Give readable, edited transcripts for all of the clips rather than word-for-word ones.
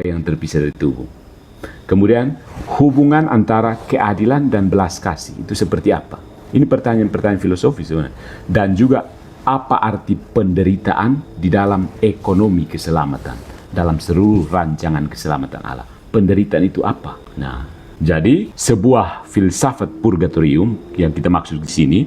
yang terpisah dari tubuh. Kemudian hubungan antara keadilan dan belas kasih itu seperti apa? Ini pertanyaan-pertanyaan filosofis sebenarnya. Dan juga apa arti penderitaan di dalam ekonomi keselamatan, dalam seluruh rancangan keselamatan Allah. Penderitaan itu apa? Nah, jadi sebuah filsafat purgatorium yang kita maksud di sini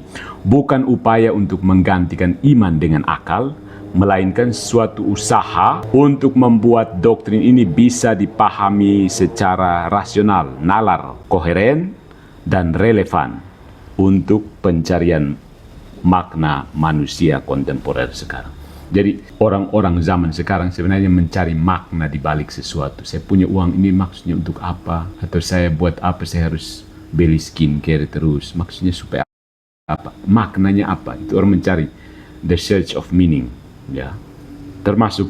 bukan upaya untuk menggantikan iman dengan akal, melainkan suatu usaha untuk membuat doktrin ini bisa dipahami secara rasional, nalar, koheren, dan relevan untuk pencarian makna manusia kontemporer sekarang. Jadi orang-orang zaman sekarang sebenarnya mencari makna di balik sesuatu. Saya punya uang ini maksudnya untuk apa? Atau saya buat apa? Saya harus beli skincare terus. Maksudnya supaya apa? Maknanya apa? Itu orang mencari the search of meaning. Ya, termasuk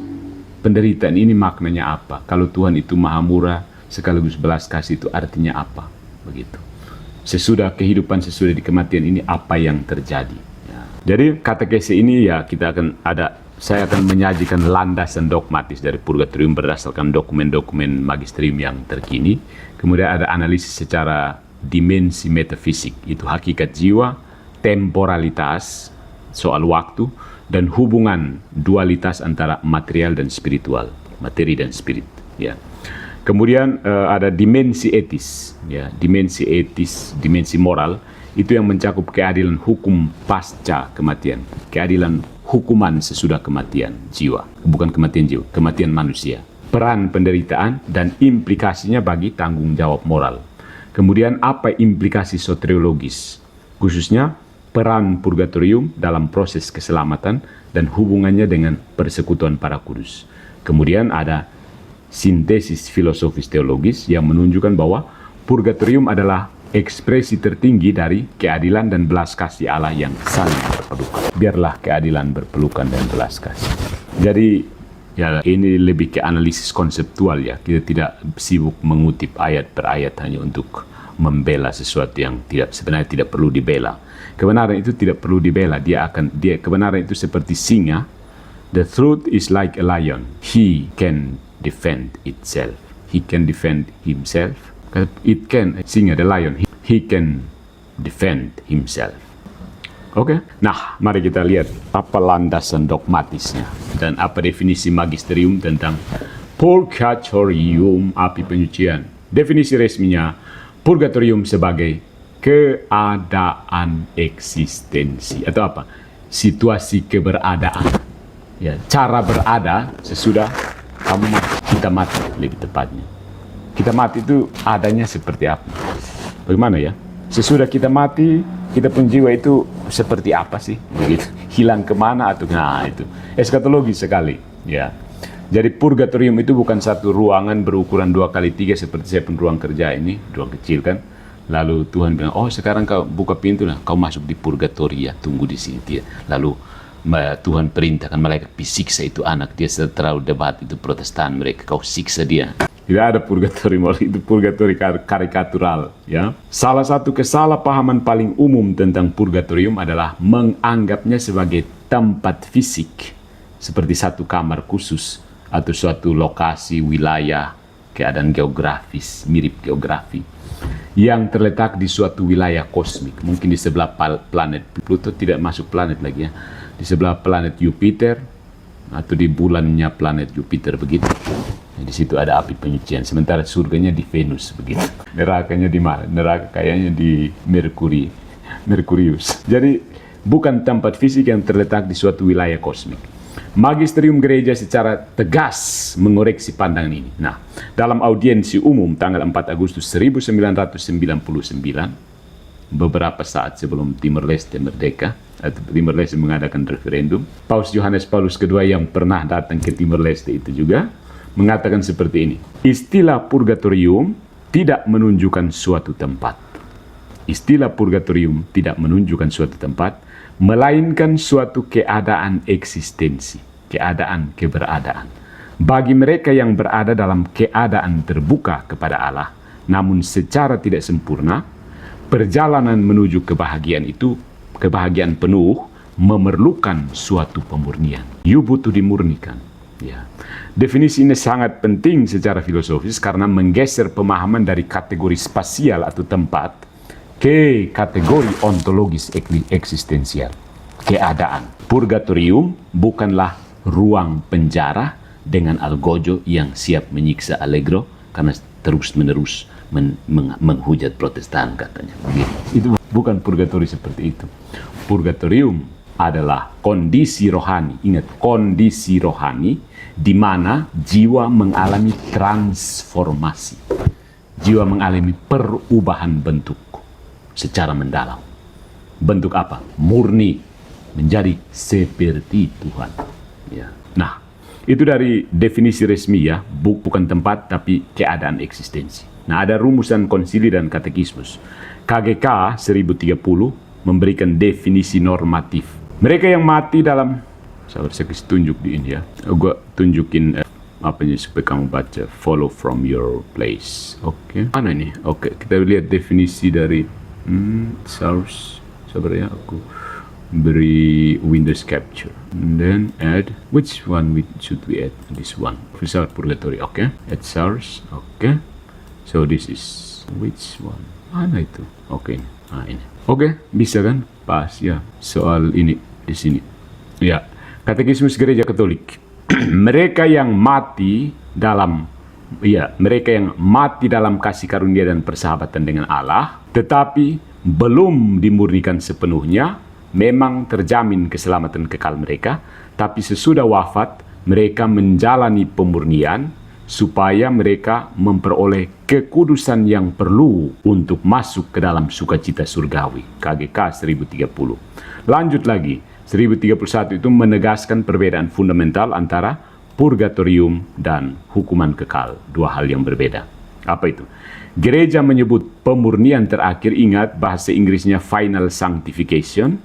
penderitaan ini maknanya apa? Kalau Tuhan itu maha murah sekaligus belas kasih itu artinya apa? Begitu. Sesudah kehidupan, sesudah di kematian ini apa yang terjadi? Ya. Jadi katekese ini ya saya akan menyajikan landasan dogmatis dari purgatorium berdasarkan dokumen-dokumen magisterium yang terkini. Kemudian ada analisis secara dimensi metafisik, itu hakikat jiwa, temporalitas, soal waktu, dan hubungan dualitas antara material dan spiritual, materi dan spirit. Ya. Kemudian ada dimensi etis, ya, dimensi moral, itu yang mencakup keadilan hukum pasca kematian, keadilan hukuman sesudah kematian jiwa, bukan kematian jiwa, kematian manusia, peran penderitaan dan implikasinya bagi tanggung jawab moral. Kemudian apa implikasi soteriologis, khususnya peran purgatorium dalam proses keselamatan dan hubungannya dengan persekutuan para kudus. Kemudian ada sintesis filosofis teologis yang menunjukkan bahwa purgatorium adalah ekspresi tertinggi dari keadilan dan belas kasih Allah yang saling berpelukan. Biarlah keadilan berpelukan dan belas kasih. Jadi ya ini lebih ke analisis konseptual ya. Kita tidak sibuk mengutip ayat per ayat hanya untuk membela sesuatu yang sebenarnya tidak perlu dibela. Kebenaran itu tidak perlu dibela. Kebenaran itu seperti singa. The truth is like a lion. He can defend itself. He can defend himself. Singa, the lion. He can defend himself. Oke. Nah, mari kita lihat apa landasan dogmatisnya dan apa definisi magisterium tentang purgatorium, api penyucian. Definisi resminya, purgatorium sebagai keadaan eksistensi atau apa? Situasi keberadaan. Ya, cara berada sesudah kita mati, lebih tepatnya. Kita mati itu adanya seperti apa? Bagaimana ya? Sesudah kita mati, kita pun jiwa itu seperti apa sih? Begitu. Hilang kemana atau itu eskatologi sekali. Ya. Jadi purgatorium itu bukan satu ruangan berukuran 2x3 seperti saya pun ruang kerja ini, ruang kecil kan. Lalu Tuhan bilang, oh sekarang kau buka pintu lah, kau masuk di purgatoria, tunggu di sini. Lalu Tuhan perintahkan malaikat siksa itu anak dia terlalu debat, itu protestan mereka, kau siksa dia. Tidak ada purgatorium, itu purgatori karikatural. Ya. Salah satu kesalahpahaman paling umum tentang purgatorium adalah menganggapnya sebagai tempat fisik, seperti satu kamar khusus, atau suatu lokasi, wilayah, keadaan geografis, mirip geografi, yang terletak di suatu wilayah kosmik, mungkin di sebelah planet Pluto, tidak masuk planet lagi ya, di sebelah planet Jupiter atau di bulannya planet Jupiter begitu. Di situ ada api penyucian, sementara surganya di Venus begitu. Nerakanya di mana? Neraka kayaknya di Merkurius. Jadi bukan tempat fisik yang terletak di suatu wilayah kosmik. Magisterium gereja secara tegas mengoreksi pandangan ini. Nah, dalam audiensi umum tanggal 4 Agustus 1999, beberapa saat sebelum Timor Leste merdeka, atau Timor Leste mengadakan referendum, Paus Yohanes Paulus II yang pernah datang ke Timor Leste itu juga mengatakan seperti ini. Istilah purgatorium tidak menunjukkan suatu tempat. Istilah purgatorium tidak menunjukkan suatu tempat, melainkan suatu keadaan eksistensi, keadaan keberadaan. Bagi mereka yang berada dalam keadaan terbuka kepada Allah, namun secara tidak sempurna, perjalanan menuju kebahagiaan itu, kebahagiaan penuh, memerlukan suatu pemurnian. You butuh dimurnikan. Ya. Definisi ini sangat penting secara filosofis karena menggeser pemahaman dari kategori spasial atau tempat ke kategori ontologis eksistensial, keadaan. Purgatorium bukanlah ruang penjara dengan algojo yang siap menyiksa Allegro karena terus-menerus menghujat Protestan katanya. Begitu. Itu bukan purgatori seperti itu. Purgatorium adalah kondisi rohani. Ingat, kondisi rohani di mana jiwa mengalami transformasi. Jiwa mengalami perubahan bentuk secara mendalam. Bentuk apa? Murni, menjadi seperti Tuhan. Ya. Nah, itu dari definisi resmi ya, bukan tempat tapi keadaan eksistensi. Nah, ada rumusan konsili dan katekismus. KGK 1030 memberikan definisi normatif. Mereka yang mati dalam, saya kasih tunjuk di ini ya. Gue tunjukin apanya supaya kamu baca. Follow from your place. Oke. Mana ini? Oke, kita lihat definisi dari source. Sebenarnya aku beri Windows Capture. And then add, which one should we add? This one. Filsafat purgatory. Oke. Add source. Oke. So this is which one? Mana itu? Oke. Nah ini. Oke, bisa kan? Pas ya. Soal ini di sini. Ya. Katekismus Gereja Katolik. Mereka yang mati dalam kasih karunia dan persahabatan dengan Allah, tetapi belum dimurnikan sepenuhnya, memang terjamin keselamatan kekal mereka, tapi sesudah wafat mereka menjalani pemurnian supaya mereka memperoleh kekudusan yang perlu untuk masuk ke dalam sukacita surgawi. KGK 1030. Lanjut lagi. 1031 itu menegaskan perbedaan fundamental antara purgatorium dan hukuman kekal. Dua hal yang berbeda. Apa itu? Gereja menyebut pemurnian terakhir, ingat bahasa Inggrisnya final sanctification.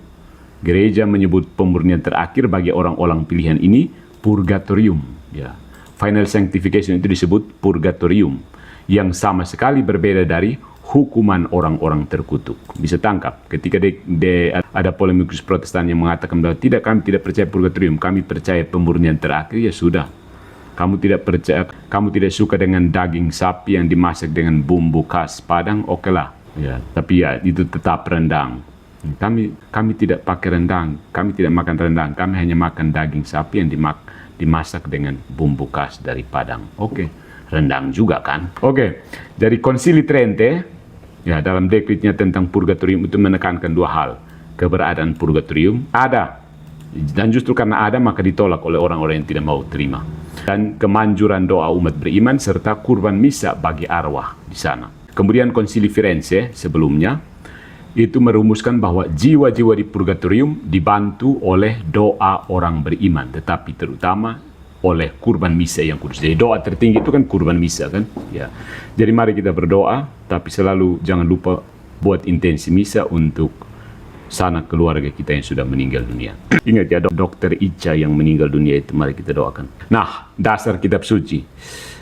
Gereja menyebut pemurnian terakhir bagi orang-orang pilihan ini purgatorium. Ya. Final sanctification itu disebut purgatorium, yang sama sekali berbeda dari hukuman orang-orang terkutuk. Bisa tangkap ketika ada polemikus Protestan yang mengatakan bahwa kami tidak percaya purgatorium, kami percaya pemurnian terakhir. Ya sudah, kamu tidak percaya, kamu tidak suka dengan daging sapi yang dimasak dengan bumbu khas Padang, oke lah. Ya, tapi ya itu tetap rendang. Kami tidak pakai rendang, kami tidak makan rendang, kami hanya makan daging sapi yang dimasak dengan bumbu khas dari Padang. Oke, rendang juga kan? Oke, dari Konsili Trente, ya dalam dekretnya tentang purgatorium itu menekankan dua hal. Keberadaan purgatorium ada, dan justru karena ada maka ditolak oleh orang-orang yang tidak mau terima. Dan kemanjuran doa umat beriman serta kurban misa bagi arwah di sana. Kemudian Konsili Firenze sebelumnya itu merumuskan bahwa jiwa-jiwa di purgatorium dibantu oleh doa orang beriman, tetapi terutama oleh kurban misa yang kudus. Jadi doa tertinggi itu kan kurban misa kan? Ya. Jadi mari kita berdoa, tapi selalu jangan lupa buat intensi misa untuk sanak keluarga kita yang sudah meninggal dunia. Ingat ya, Dokter Ica yang meninggal dunia itu mari kita doakan. Nah, dasar kitab suci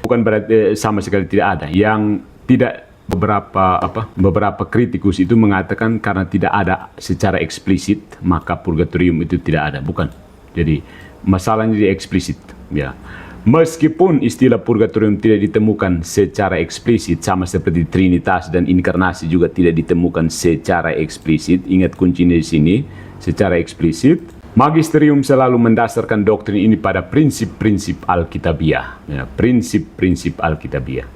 bukan berarti sama sekali tidak ada. Yang tidak beberapa kritikus itu mengatakan karena tidak ada secara eksplisit maka purgatorium itu tidak ada. Bukan. Jadi masalahnya di eksplisit ya. Meskipun istilah purgatorium tidak ditemukan secara eksplisit, sama seperti Trinitas dan inkarnasi juga tidak ditemukan secara eksplisit. Ingat kuncinya di sini, secara eksplisit. Magisterium selalu mendasarkan doktrin ini pada prinsip-prinsip Alkitabiah. Ya, prinsip-prinsip Alkitabiah.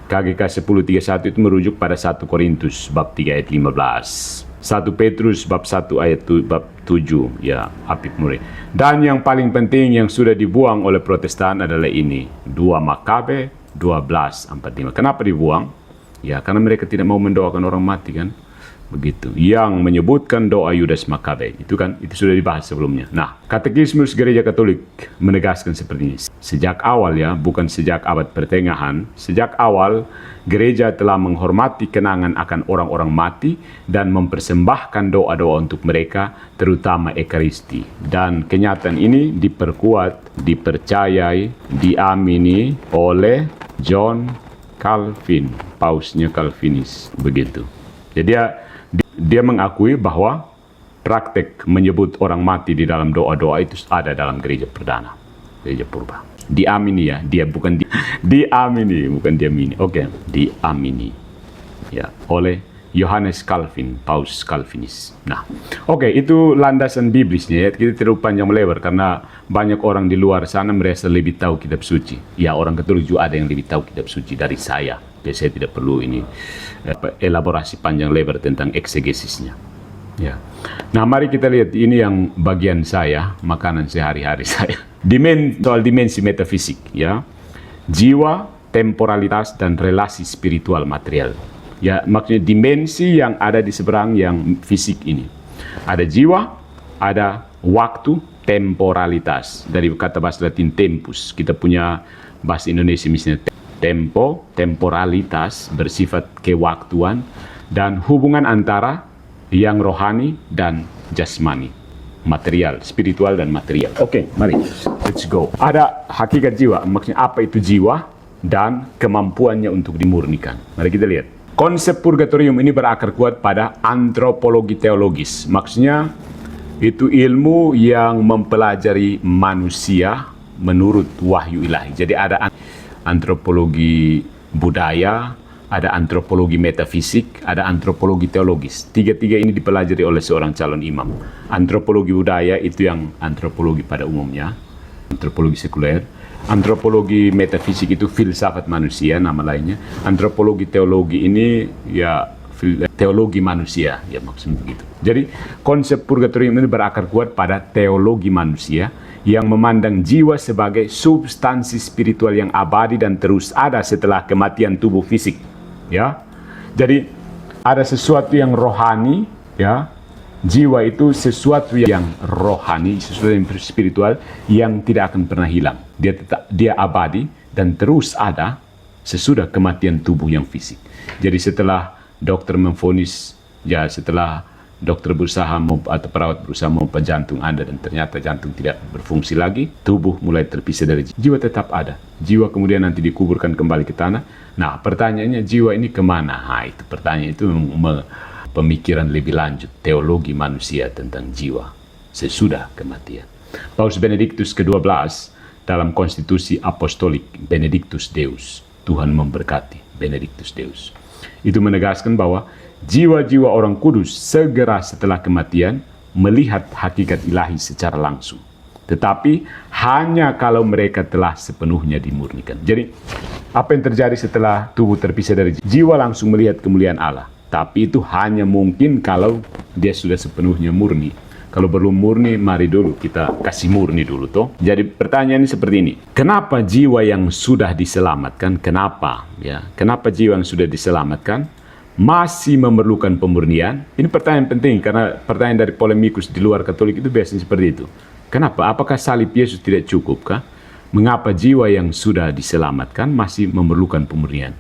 KGK 1031 itu merujuk pada 1 Korintus bab 3 ayat 15. 1 Petrus bab 1 ayat bab 7, ya, Apip Muri. Dan yang paling penting yang sudah dibuang oleh Protestan adalah ini, 2 Makabe 12:45. Kenapa dibuang? Ya, karena mereka tidak mau mendoakan orang mati kan? Begitu. Yang menyebutkan doa Yudas Makabe, itu kan, itu sudah dibahas sebelumnya. Nah, Katekismus Gereja Katolik menegaskan seperti ini. Sejak awal ya, bukan sejak abad pertengahan, sejak awal gereja telah menghormati kenangan akan orang-orang mati dan mempersembahkan doa-doa untuk mereka, terutama Ekaristi. Dan kenyataan ini diperkuat, dipercayai, diamini oleh John Calvin, pausnya Calvinis, begitu. Jadi dia mengakui bahwa praktek menyebut orang mati di dalam doa-doa itu ada dalam gereja perdana, gereja purba. Diamini ya, dia bukan diamini, bukan diamini. Oke, diamini. Ya, oleh Johannes Calvin, Paus Calvinis. Nah, oke, itu landasan biblisnya ya. Kita tidak panjang lebar karena banyak orang di luar sana merasa lebih tahu kitab suci. Ya, orang Katolik juga ada yang lebih tahu kitab suci dari saya. Jadi saya tidak perlu ini elaborasi panjang lebar tentang eksegesisnya. Ya. Nah, mari kita lihat ini yang bagian saya, makanan sehari-hari saya. Soal dimensi metafisik, ya. Jiwa, temporalitas, dan relasi spiritual material. Ya, maksudnya dimensi yang ada di seberang yang fisik ini. Ada jiwa, ada waktu, temporalitas. Dari kata bahasa Latin tempus. Kita punya bahasa Indonesia misalnya tempo, temporalitas, bersifat kewaktuan, dan hubungan antara yang rohani dan jasmani, material, spiritual dan material. Oke, mari, let's go. Ada hakikat jiwa, maksudnya apa itu jiwa dan kemampuannya untuk dimurnikan. Mari kita lihat. Konsep purgatorium ini berakar kuat pada antropologi teologis. Maksudnya itu ilmu yang mempelajari manusia menurut wahyu ilahi. Jadi ada antropologi budaya, ada antropologi metafisik, ada antropologi teologis. Tiga-tiga ini dipelajari oleh seorang calon imam. Antropologi budaya itu yang antropologi pada umumnya, antropologi sekuler. Antropologi metafisik itu filsafat manusia, nama lainnya. Antropologi teologi ini ya teologi manusia, ya maksudnya begitu. Jadi konsep purgatorium ini berakar kuat pada teologi manusia yang memandang jiwa sebagai substansi spiritual yang abadi dan terus ada setelah kematian tubuh fisik. Ya, jadi ada sesuatu yang rohani, ya, jiwa itu sesuatu yang rohani, sesuatu yang spiritual yang tidak akan pernah hilang. Dia abadi dan terus ada sesudah kematian tubuh yang fisik. Jadi setelah dokter memvonis, ya setelah dokter berusaha atau perawat berusaha memompa jantung Anda dan ternyata jantung tidak berfungsi lagi, tubuh mulai terpisah dari jiwa, tetap ada. Jiwa kemudian nanti dikuburkan kembali ke tanah. Nah, pertanyaannya jiwa ini kemana? Nah, itu pertanyaan itu pemikiran lebih lanjut, teologi manusia tentang jiwa sesudah kematian. Paus Benediktus ke-12 dalam konstitusi apostolik Benedictus Deus, Tuhan memberkati, Benedictus Deus, itu menegaskan bahwa jiwa-jiwa orang kudus segera setelah kematian melihat hakikat ilahi secara langsung. Tetapi hanya kalau mereka telah sepenuhnya dimurnikan. Jadi, apa yang terjadi setelah tubuh terpisah dari jiwa langsung melihat kemuliaan Allah. Tapi itu hanya mungkin kalau dia sudah sepenuhnya murni. Kalau belum murni, mari dulu kita kasih murni dulu toh. Jadi pertanyaannya seperti ini. Kenapa jiwa yang sudah diselamatkan, kenapa jiwa yang sudah diselamatkan masih memerlukan pemurnian? Ini pertanyaan penting karena pertanyaan dari polemikus di luar Katolik itu biasanya seperti itu. Kenapa? Apakah salib Yesus tidak cukup kah? Mengapa jiwa yang sudah diselamatkan masih memerlukan pemurnian?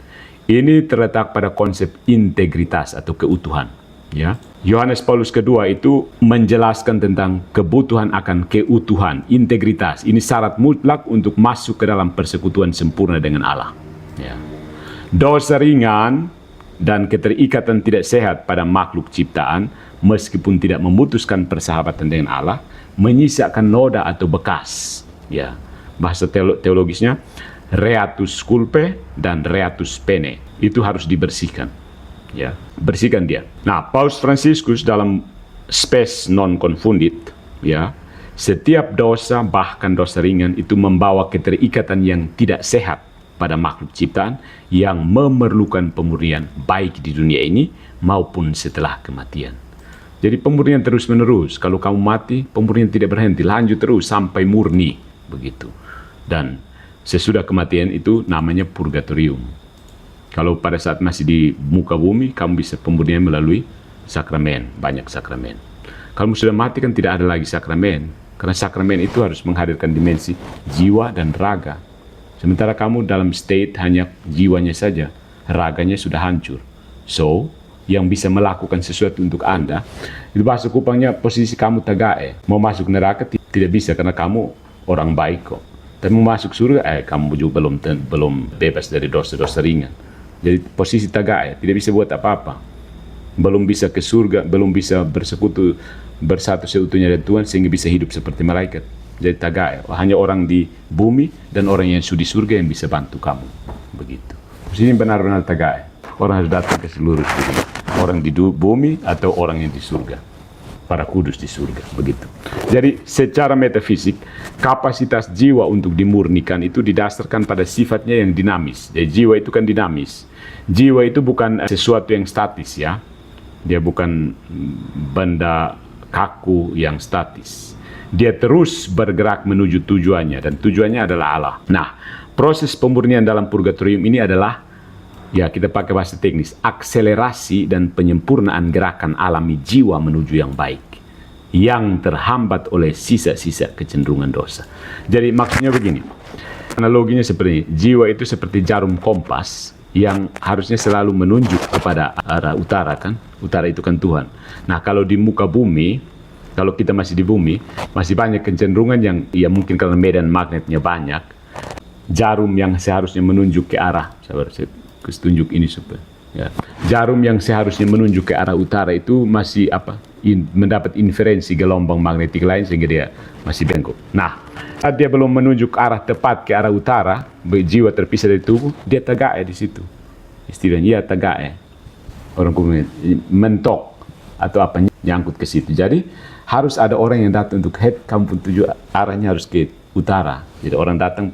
Ini terletak pada konsep integritas atau keutuhan. Ya, Yohanes Paulus kedua itu menjelaskan tentang kebutuhan akan keutuhan, integritas. Ini syarat mutlak untuk masuk ke dalam persekutuan sempurna dengan Allah. Ya. Dosa ringan dan keterikatan tidak sehat pada makhluk ciptaan, meskipun tidak memutuskan persahabatan dengan Allah, menyisakan noda atau bekas. Ya, bahasa teologisnya reatus culpae dan reatus pene. Itu harus dibersihkan. Ya, bersihkan dia. Nah, Paus Fransiskus dalam Spes non confundit, ya, setiap dosa bahkan dosa ringan itu membawa keterikatan yang tidak sehat pada makhluk ciptaan yang memerlukan pemurnian baik di dunia ini maupun setelah kematian. Jadi pemurnian terus menerus. Kalau kamu mati, pemurnian tidak berhenti, lanjut terus sampai murni, begitu. Dan sesudah kematian itu namanya purgatorium. Kalau pada saat masih di muka bumi, kamu bisa pemurnian melalui sakramen, banyak sakramen. Kalau sudah mati kan tidak ada lagi sakramen, karena sakramen itu harus menghadirkan dimensi jiwa dan raga. Sementara kamu dalam state hanya jiwanya saja, raganya sudah hancur. So, yang bisa melakukan sesuatu untuk Anda, itu bahasa Kupangnya posisi kamu tagae. Mau masuk neraka tidak bisa karena kamu orang baik kok. Tapi mau masuk surga, kamu juga belum bebas dari dosa-dosa ringan. Jadi posisi tagae, tidak bisa buat apa-apa. Belum bisa ke surga, belum bisa bersekutu, bersatu seutuhnya dengan Tuhan sehingga bisa hidup seperti malaikat. Jadi tagae, hanya orang di bumi dan orang yang sudah di surga yang bisa bantu kamu. Begitu. Di sini benar-benar tagae. Orang harus datang ke seluruh dunia. Orang di bumi atau orang yang di surga. Para kudus di surga. Begitu. Jadi secara metafisik, kapasitas jiwa untuk dimurnikan itu didasarkan pada sifatnya yang dinamis. Jadi jiwa itu kan dinamis. Jiwa itu bukan sesuatu yang statis ya. Dia bukan benda kaku yang statis. Dia terus bergerak menuju tujuannya, dan tujuannya adalah Allah. Nah, proses pemurnian dalam purgatorium ini adalah, ya kita pakai bahasa teknis, akselerasi dan penyempurnaan gerakan alami jiwa menuju yang baik, yang terhambat oleh sisa-sisa kecenderungan dosa. Jadi maksudnya begini, analoginya seperti ini, jiwa itu seperti jarum kompas yang harusnya selalu menunjuk kepada arah utara kan, utara itu kan Tuhan. Nah kalau di muka bumi, kalau kita masih di bumi, masih banyak kecenderungan yang, ya mungkin karena medan magnetnya banyak, jarum yang seharusnya menunjuk ke arah, saya tunjuk ini supaya, ya. Jarum yang seharusnya menunjuk ke arah utara itu masih mendapat inferensi gelombang magnetik lain sehingga dia masih bengkok. Nah, saat dia belum menunjuk arah tepat ke arah utara, jiwa terpisah dari tubuh, dia tagae di situ. Istilahnya ya tagae. Orang kemudian mentok atau apa nyangkut ke situ. Jadi harus ada orang yang datang untuk kamu pun tuju arahnya harus ke utara. Jadi orang datang,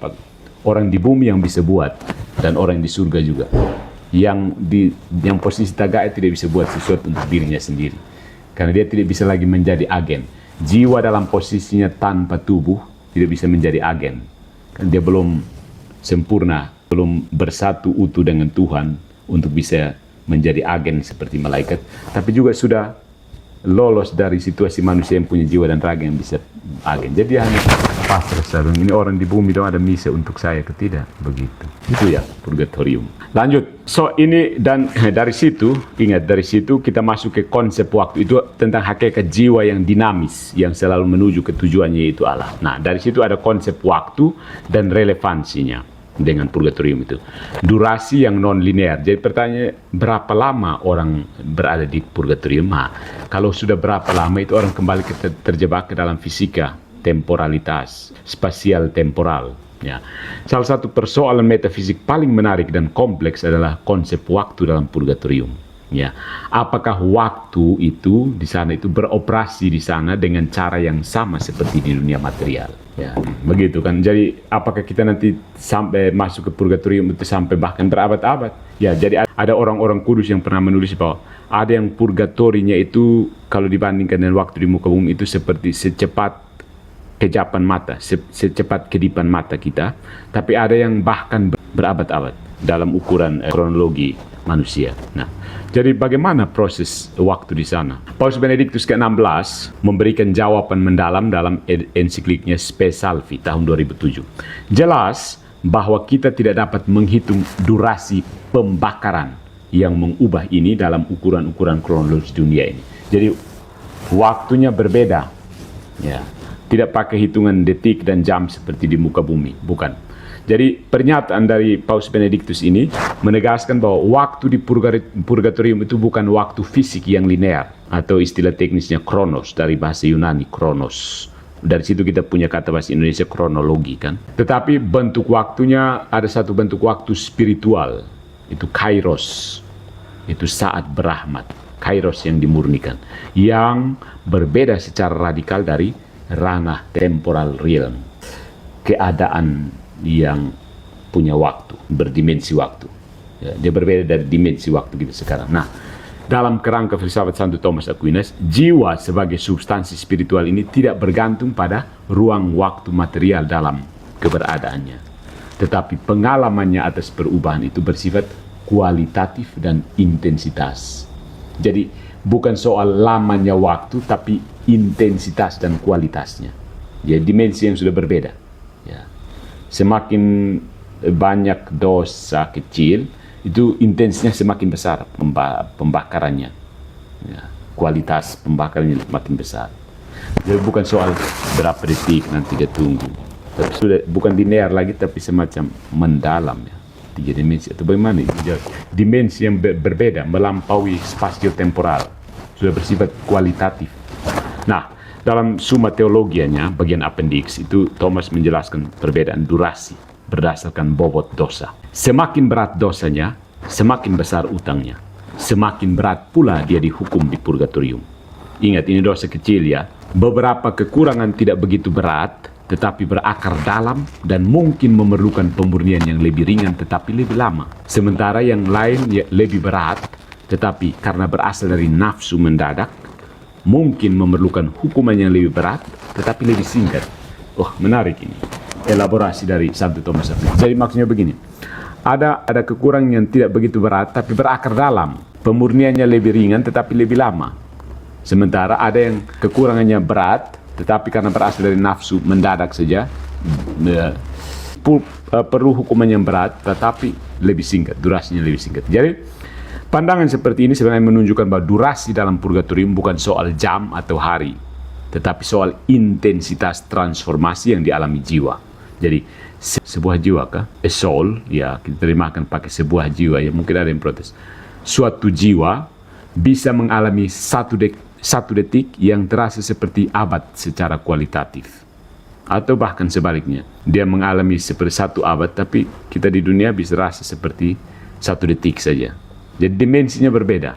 orang di bumi yang bisa buat dan orang di surga juga. Yang posisi tagae tidak bisa buat sesuatu untuk dirinya sendiri. Karena dia tidak bisa lagi menjadi agen. Jiwa dalam posisinya tanpa tubuh tidak bisa menjadi agen. Karena dia belum sempurna, belum bersatu utuh dengan Tuhan untuk bisa menjadi agen seperti malaikat. Tapi juga sudah lolos dari situasi manusia yang punya jiwa dan raga yang bisa agen. Jadi hanya pasrah saja. Ini orang di bumi dong ada misi untuk saya ketidak begitu. Itu ya purgatorium. Lanjut. So ini dan dari situ, ingat dari situ kita masuk ke konsep waktu itu tentang hakikat jiwa yang dinamis yang selalu menuju ke tujuannya yaitu Allah. Nah dari situ ada konsep waktu dan relevansinya dengan purgatorium itu. Durasi yang non-linear. Jadi pertanyaannya, berapa lama orang berada di purgatorium? Nah, kalau sudah berapa lama itu orang kembali terjebak ke dalam fisika, temporalitas, spasial temporal. Ya. Salah satu persoalan metafisik paling menarik dan kompleks adalah konsep waktu dalam purgatorium. Ya, apakah waktu itu di sana itu beroperasi di sana dengan cara yang sama seperti di dunia material? Ya, begitu kan. Jadi apakah kita nanti sampai masuk ke purgatorium itu sampai bahkan berabad-abad? Ya, jadi ada orang-orang kudus yang pernah menulis bahwa ada yang purgatorinya itu kalau dibandingkan dengan waktu di muka bumi itu seperti secepat kejapan mata, secepat kedipan mata kita. Tapi ada yang bahkan berabad-abad dalam ukuran kronologi manusia. Nah, jadi bagaimana proses waktu di sana? Paus Benediktus ke-16 memberikan jawaban mendalam dalam ensikliknya Spe Salvi tahun 2007. Jelas bahwa kita tidak dapat menghitung durasi pembakaran yang mengubah ini dalam ukuran-ukuran kronologis dunia ini. Jadi waktunya berbeda. Ya, tidak pakai hitungan detik dan jam seperti di muka bumi, bukan. Jadi pernyataan dari Paus Benediktus ini menegaskan bahwa waktu di purgatorium itu bukan waktu fisik yang linear atau istilah teknisnya kronos dari bahasa Yunani kronos. Dari situ kita punya kata bahasa Indonesia kronologi kan. Tetapi bentuk waktunya ada satu bentuk waktu spiritual, itu kairos. Itu saat berahmat, kairos yang dimurnikan, yang berbeda secara radikal dari ranah temporal realm, keadaan yang punya waktu, berdimensi waktu. Ya, dia berbeda dari dimensi waktu kita sekarang. Nah, dalam kerangka filsafat Santo Thomas Aquinas, jiwa sebagai substansi spiritual ini tidak bergantung pada ruang waktu material dalam keberadaannya. Tetapi pengalamannya atas perubahan itu bersifat kualitatif dan intensitas. Jadi, bukan soal lamanya waktu, tapi intensitas dan kualitasnya. Ya, dimensi yang sudah berbeda. Ya. Semakin banyak dosa kecil, itu intensnya semakin besar pembakarannya. Ya, kualitas pembakarannya semakin besar. Jadi bukan soal berapa detik nanti dia tunggu. Tapi sudah bukan linear lagi, tapi semacam mendalam ya. 3 dimensi atau bagaimana? Dimensi yang berbeda, melampaui spasio temporal. Sudah bersifat kualitatif. Nah, Dalam Summa Theologianya, bagian appendix, itu Thomas menjelaskan perbedaan durasi berdasarkan bobot dosa. Semakin berat dosanya, semakin besar utangnya. Semakin berat pula dia dihukum di purgatorium. Ingat, ini dosa kecil ya. Beberapa kekurangan tidak begitu berat, tetapi berakar dalam dan mungkin memerlukan pemurnian yang lebih ringan tetapi lebih lama. Sementara yang lain ya, lebih berat, tetapi karena berasal dari nafsu mendadak, mungkin memerlukan hukuman yang lebih berat, tetapi lebih singkat. Oh, menarik ini. Elaborasi dari Santo Thomas Aquinas. Jadi maksudnya begini, ada kekurangan yang tidak begitu berat, tapi berakar dalam. Pemurniannya lebih ringan, tetapi lebih lama. Sementara ada yang kekurangannya berat, tetapi karena berasal dari nafsu mendadak saja, perlu hukuman yang berat, tetapi lebih singkat, durasinya lebih singkat. Jadi, pandangan seperti ini sebenarnya menunjukkan bahwa durasi dalam purgatorium bukan soal jam atau hari, tetapi soal intensitas transformasi yang dialami jiwa. Jadi, sebuah jiwa kah? A soul, ya kita terjemahkan pakai sebuah jiwa, ya mungkin ada yang protes. Suatu jiwa bisa mengalami satu detik yang terasa seperti abad secara kualitatif. Atau bahkan sebaliknya, dia mengalami seperti satu abad, tapi kita di dunia bisa rasa seperti satu detik saja. Jadi dimensinya berbeda.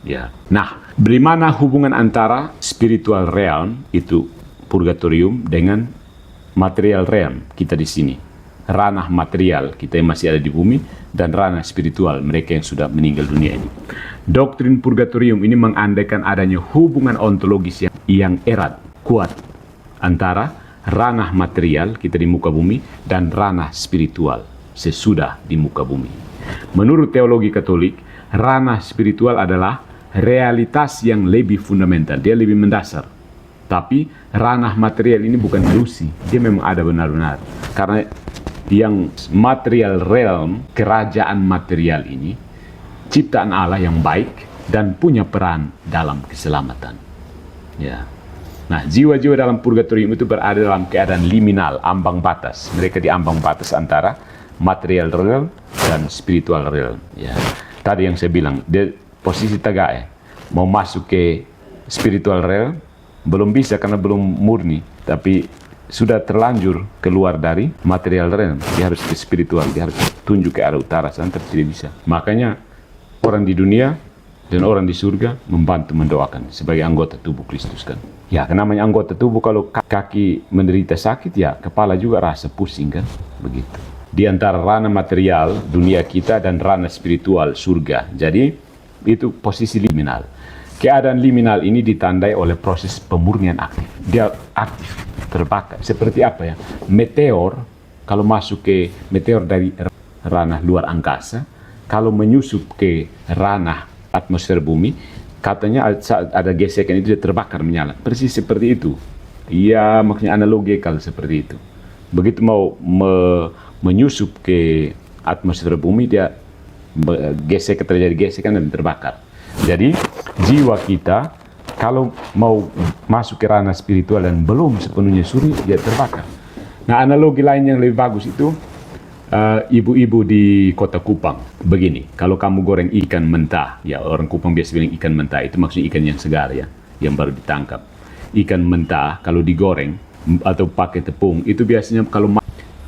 Ya. Nah, bagaimana hubungan antara spiritual realm itu purgatorium dengan material realm kita di sini? Ranah material kita yang masih ada di bumi dan ranah spiritual mereka yang sudah meninggal dunia ini. Doktrin purgatorium ini mengandaikan adanya hubungan ontologis yang erat, kuat antara ranah material kita di muka bumi dan ranah spiritual sesudah di muka bumi. Menurut teologi Katolik, ranah spiritual adalah realitas yang lebih fundamental, dia lebih mendasar. Tapi ranah material ini bukan ilusi, dia memang ada benar-benar. Karena yang material realm, kerajaan material ini, ciptaan Allah yang baik dan punya peran dalam keselamatan. Ya. Nah, jiwa-jiwa dalam purgatorium itu berada dalam keadaan liminal, ambang batas. Mereka di ambang batas antara material realm dan spiritual realm. Ya. Tadi yang saya bilang, dia posisi tegak mau masuk ke spiritual realm, belum bisa karena belum murni, tapi sudah terlanjur keluar dari material realm. Dia harus ke spiritual, dia harus tunjuk ke arah utara, sangat tidak bisa. Makanya orang di dunia dan orang di surga membantu mendoakan sebagai anggota tubuh Kristus kan. Ya, namanya anggota tubuh, kalau kaki menderita sakit, ya kepala juga rasa pusing kan, begitu. Di antara ranah material dunia kita dan ranah spiritual surga. Jadi itu posisi liminal. Keadaan liminal ini ditandai oleh proses pemurnian aktif. Dia aktif, terbakar. Seperti apa ya? Meteor, kalau masuk ke meteor dari ranah luar angkasa, kalau menyusup ke ranah atmosfer bumi, katanya ada gesekan itu dia terbakar menyala. Persis seperti itu. Iya, maksudnya analogi kalau seperti itu. Begitu mau menyusup ke atmosfer bumi, dia terjadi gesekan dan terbakar. Jadi jiwa kita kalau mau masuk ke ranah spiritual dan belum sepenuhnya suri, dia terbakar. Nah, analogi lain yang lebih bagus itu ibu-ibu di kota Kupang. Begini, kalau kamu goreng ikan mentah, ya orang Kupang biasa bilang ikan mentah, itu maksudnya ikan yang segar ya, yang baru ditangkap. Ikan mentah kalau digoreng atau pakai tepung, itu biasanya kalau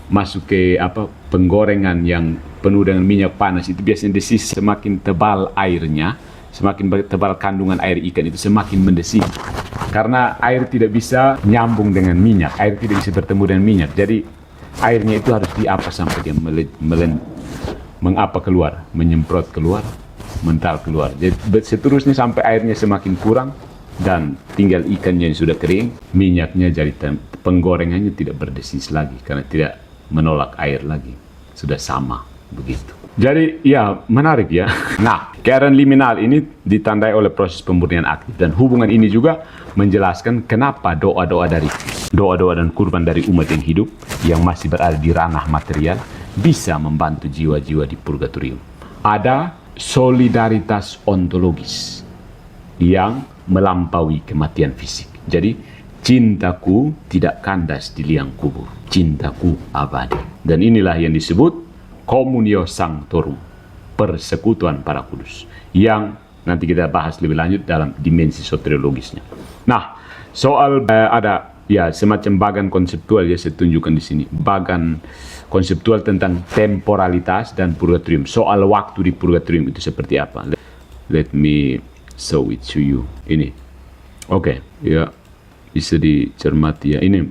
masuk ke penggorengan yang penuh dengan minyak panas, itu biasanya desis, semakin tebal airnya, semakin tebal kandungan air ikan itu semakin mendesis. Karena air tidak bisa nyambung dengan minyak, air tidak bisa bertemu dengan minyak. Jadi airnya itu harus diapa sampai dia keluar, menyemprot keluar, mental keluar. Jadi seterusnya sampai airnya semakin kurang dan tinggal ikannya yang sudah kering, minyaknya jadi penggorengannya tidak berdesis lagi karena tidak menolak air lagi, sudah sama begitu. Jadi ya menarik ya. Nah, keadaan liminal ini ditandai oleh proses pemurnian aktif, dan hubungan ini juga menjelaskan kenapa doa-doa dan kurban dari umat yang hidup yang masih berada di ranah material bisa membantu jiwa-jiwa di purgatorium. Ada solidaritas ontologis yang melampaui kematian fisik. Jadi cintaku tidak kandas di liang kubur, cintaku abadi. Dan inilah yang disebut Communio Sanctorum, persekutuan para kudus, yang nanti kita bahas lebih lanjut dalam dimensi soteriologisnya. Nah, Soal ada ya semacam bagan konseptual ya saya tunjukkan di sini. Bagan konseptual tentang temporalitas dan purgatorium. Soal waktu di purgatorium itu seperti apa? Let me show it to you. Ini. Oke, ya bisa dicermati ya. Ini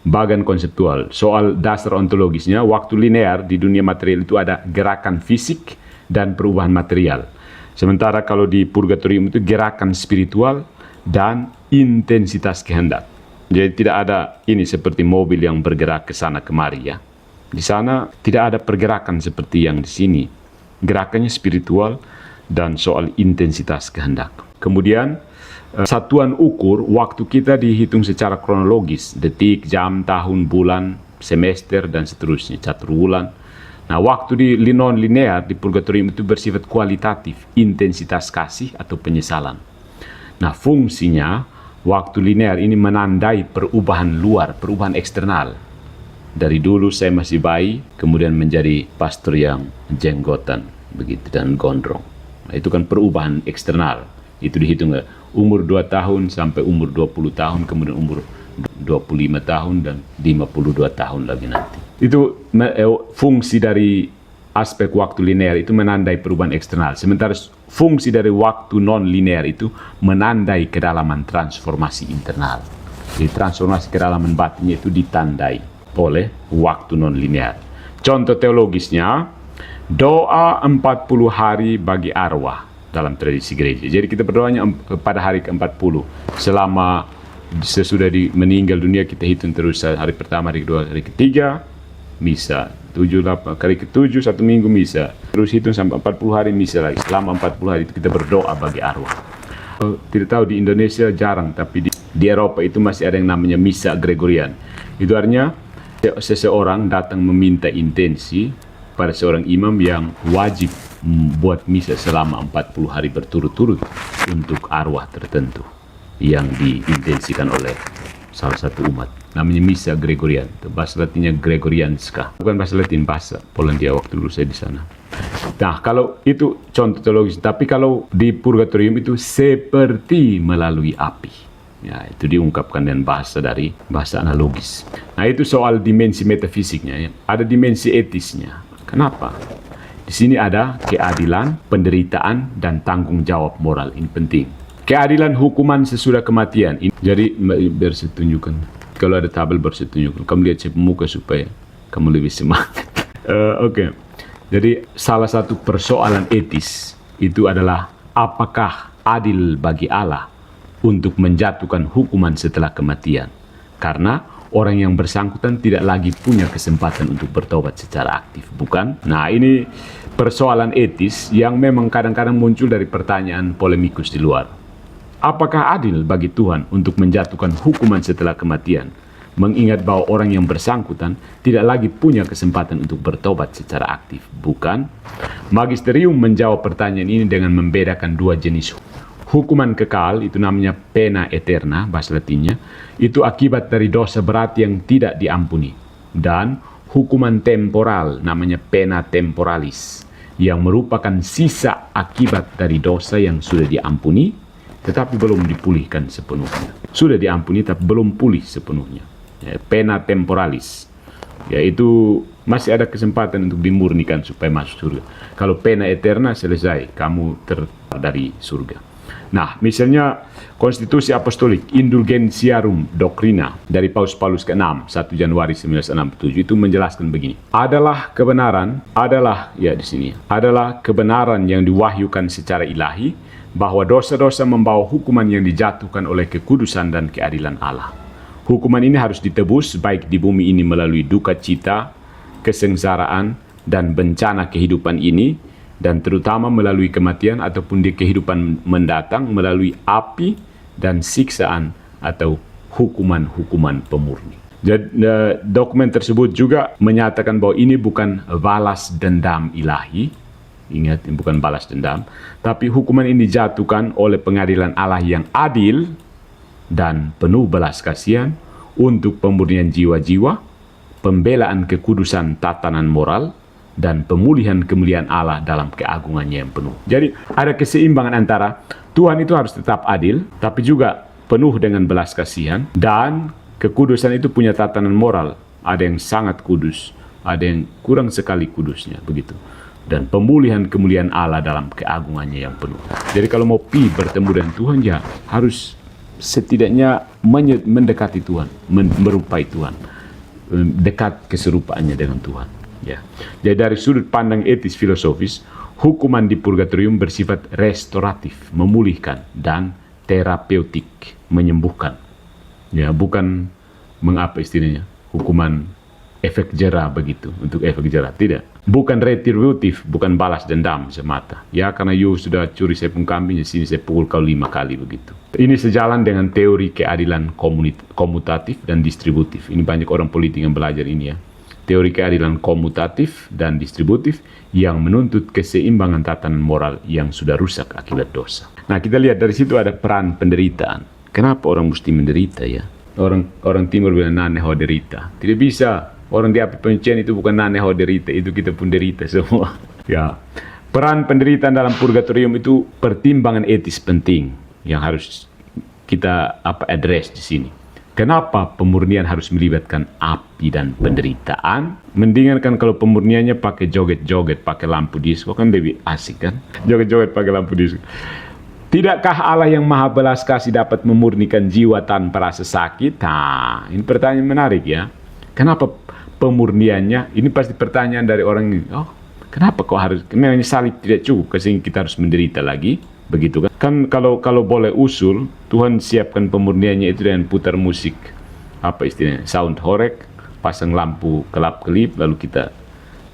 bagan konseptual. Soal dasar ontologisnya, waktu linear di dunia material itu ada gerakan fisik dan perubahan material. Sementara kalau di purgatorium itu gerakan spiritual dan intensitas kehendak. Jadi tidak ada ini seperti mobil yang bergerak ke sana kemari ya. Di sana tidak ada pergerakan seperti yang di sini. Gerakannya spiritual dan soal intensitas kehendak. Kemudian satuan ukur waktu kita dihitung secara kronologis, detik, jam, tahun, bulan, semester dan seterusnya, catur bulan. Nah, waktu di non linear di purgatorium itu bersifat kualitatif, intensitas kasih atau penyesalan. Nah, fungsinya waktu linear ini menandai perubahan luar, perubahan eksternal. Dari dulu saya masih bayi, kemudian menjadi pastor yang jenggotan begitu dan gondrong. Nah, itu kan perubahan eksternal. Itu dihitung umur 2 tahun sampai umur 20 tahun, kemudian umur 25 tahun dan 52 tahun lagi nanti. Itu fungsi dari aspek waktu linear itu menandai perubahan eksternal. Sementara fungsi dari waktu non-linear itu menandai kedalaman transformasi internal. Jadi transformasi kedalaman batinnya itu ditandai oleh waktu non-linear. Contoh teologisnya, doa 40 hari bagi arwah dalam tradisi gereja. Jadi kita berdoanya pada hari ke-40. Selama sesudah meninggal dunia kita hitung terus hari pertama, hari kedua, hari ketiga, misa. 7, 8, kali ke-7, 1 minggu misa. Terus hitung sampai 40 hari misa lagi. Selama 40 hari itu kita berdoa bagi arwah. Tidak tahu di Indonesia jarang, tapi di Eropa itu masih ada yang namanya misa Gregorian. Itu artinya seseorang datang meminta intensi pada seorang imam yang wajib buat misa selama 40 hari berturut-turut untuk arwah tertentu yang diintensikan oleh salah satu umat. Namanya misa Gregorian. Bahasa latinnya Gregorianska. Bukan bahasa Latin, bahasa Polandia waktu dulu saya di sana. Nah, kalau itu contoh teologis. Tapi kalau di purgatorium itu seperti melalui api. Ya, itu diungkapkan dengan bahasa analogis. Nah, itu soal dimensi metafisiknya. Ya. Ada dimensi etisnya. Kenapa? Di sini ada keadilan, penderitaan, dan tanggung jawab moral. Ini penting. Keadilan hukuman sesudah kematian. Jadi, biar saya tunjukkan. Kalau ada tabel baru saya tunjukkan. Kamu lihat saya muka supaya kamu lebih semangat. Oke. Jadi, salah satu persoalan etis itu adalah apakah adil bagi Allah untuk menjatuhkan hukuman setelah kematian. Karena orang yang bersangkutan tidak lagi punya kesempatan untuk bertobat secara aktif, bukan? Nah, ini persoalan etis yang memang kadang-kadang muncul dari pertanyaan polemikus di luar. Apakah adil bagi Tuhan untuk menjatuhkan hukuman setelah kematian, mengingat bahwa orang yang bersangkutan tidak lagi punya kesempatan untuk bertobat secara aktif, bukan? Magisterium menjawab pertanyaan ini dengan membedakan dua jenis hukuman kekal, itu namanya pena eterna, bahasa latinnya, itu akibat dari dosa berat yang tidak diampuni. Dan hukuman temporal, namanya pena temporalis, yang merupakan sisa akibat dari dosa yang sudah diampuni, tetapi belum dipulihkan sepenuhnya. Sudah diampuni, tapi belum pulih sepenuhnya. Ya, pena temporalis, yaitu masih ada kesempatan untuk dimurnikan supaya masuk surga. Kalau pena eterna selesai, kamu dari surga. Nah, misalnya Konstitusi Apostolik Indulgentiarum Doctrina dari Paus ke-6, 1 Januari 1967 itu menjelaskan begini. Adalah kebenaran yang diwahyukan secara ilahi bahwa dosa-dosa membawa hukuman yang dijatuhkan oleh kekudusan dan keadilan Allah. Hukuman ini harus ditebus baik di bumi ini melalui duka cita, kesengsaraan, dan bencana kehidupan ini, dan terutama melalui kematian ataupun di kehidupan mendatang melalui api dan siksaan atau hukuman-hukuman pemurni. Jadi, dokumen tersebut juga menyatakan bahwa ini bukan balas dendam ilahi. Ingat, ini bukan balas dendam. Tapi hukuman ini dijatuhkan oleh pengadilan Allah yang adil dan penuh belas kasihan untuk pemurnian jiwa-jiwa, pembelaan kekudusan tatanan moral, dan pemulihan kemuliaan Allah dalam keagungannya yang penuh. Jadi ada keseimbangan antara Tuhan itu harus tetap adil, tapi juga penuh dengan belas kasihan, dan kekudusan itu punya tatanan moral. Ada yang sangat kudus, ada yang kurang sekali kudusnya, begitu. Dan pemulihan kemuliaan Allah dalam keagungannya yang penuh. Jadi kalau mau bertemu dengan Tuhan, ya harus setidaknya mendekati Tuhan, merupai Tuhan, dekat keserupaannya dengan Tuhan. Ya. Jadi dari sudut pandang etis filosofis, hukuman di purgatorium bersifat restoratif, memulihkan, dan terapeutik, menyembuhkan. Ya, bukan mengapa istilahnya, hukuman efek jera begitu, untuk efek jera, tidak. Bukan retributif, bukan balas dendam semata. Ya, karena you sudah curi saya pun kambing, di sini saya pukul kau 5 kali begitu. Ini sejalan dengan teori keadilan komutatif dan distributif. Ini banyak orang politik yang belajar ini ya. Teori keadilan komutatif dan distributif yang menuntut keseimbangan tatanan moral yang sudah rusak akibat dosa. Nah, kita lihat dari situ ada peran penderitaan. Kenapa orang mesti menderita ya? Orang timur bilang nane ho derita. Tidak bisa. Orang di api penyucian itu bukan nane ho derita, itu kita pun derita semua. Ya. Peran penderitaan dalam purgatorium itu pertimbangan etis penting yang harus kita address di sini. Kenapa pemurnian harus melibatkan api dan penderitaan? Mendingan kan kalau pemurniannya pakai joget-joget, pakai lampu disco, kan lebih asik kan? Joget-joget pakai lampu disco. Tidakkah Allah yang maha belas kasih dapat memurnikan jiwa tanpa rasa sakit? Nah, ini pertanyaan menarik ya. Kenapa pemurniannya? Ini pasti pertanyaan dari orang ini. Oh, kenapa kok harus? Memangnya salib tidak cukup, sehingga kita harus menderita lagi? Begitu kan? Kan kalau boleh usul, Tuhan siapkan pemurniannya itu dengan putar musik, apa istilahnya, sound horek, pasang lampu kelap-kelip, lalu kita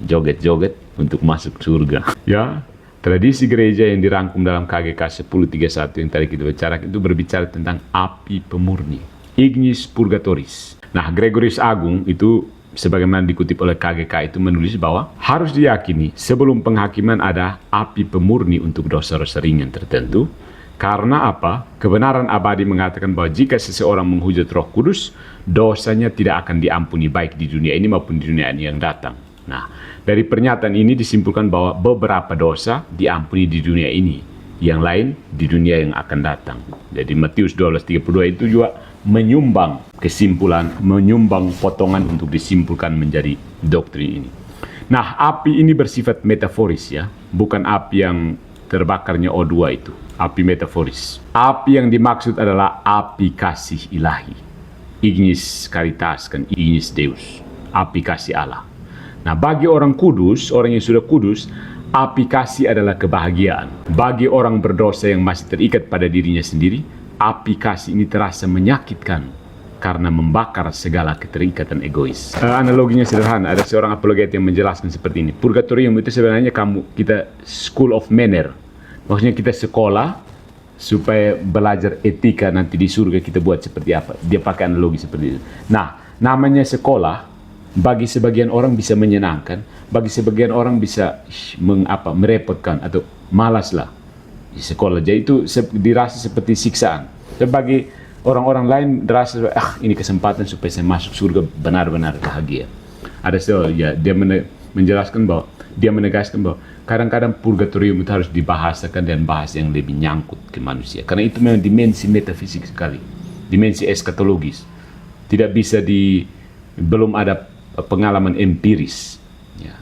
joget-joget untuk masuk surga. Ya, tradisi gereja yang dirangkum dalam KGK 1031 yang tadi kita bicara itu berbicara tentang api pemurni, ignis purgatoris. Nah, Gregorius Agung itu sebagaimana dikutip oleh KGK itu menulis bahwa harus diyakini sebelum penghakiman ada api pemurni untuk dosa-dosa ringan tertentu. Karena apa? Kebenaran abadi mengatakan bahwa jika seseorang menghujat Roh Kudus, dosanya tidak akan diampuni baik di dunia ini maupun di dunia yang datang. Nah, dari pernyataan ini disimpulkan bahwa beberapa dosa diampuni di dunia ini, yang lain di dunia yang akan datang. Jadi Matius 12:32 itu juga menyumbang kesimpulan, menyumbang potongan untuk disimpulkan menjadi doktrin ini. Nah, api ini bersifat metaforis ya, bukan api yang terbakarnya O2 itu, api metaforis. Api yang dimaksud adalah api kasih ilahi, ignis caritas kan, ignis Deus, api kasih Allah. Nah, bagi orang kudus, orang yang sudah kudus, api kasih adalah kebahagiaan. Bagi orang berdosa yang masih terikat pada dirinya sendiri, api kasih ini terasa menyakitkan karena membakar segala keterikatan egois. Analoginya sederhana, ada seorang apologet yang menjelaskan seperti ini. Purgatorium itu sebenarnya kita school of manner. Maksudnya kita sekolah supaya belajar etika nanti di surga kita buat seperti apa. Dia pakai analogi seperti itu. Nah, namanya sekolah bagi sebagian orang bisa menyenangkan, bagi sebagian orang bisa merepotkan atau malas lah. Di sekolah jadi itu dirasa seperti siksaan. Bagi orang-orang lain dirasa ini kesempatan supaya saya masuk surga benar-benar bahagia. Ada ya dia menjelaskan bahwa dia menegaskan bahwa kadang-kadang purgatorium itu harus dibahasakan dan bahasa yang lebih nyangkut ke manusia. Karena itu memang dimensi metafisik sekali, dimensi eskatologis. Tidak bisa belum ada pengalaman empiris. Ya.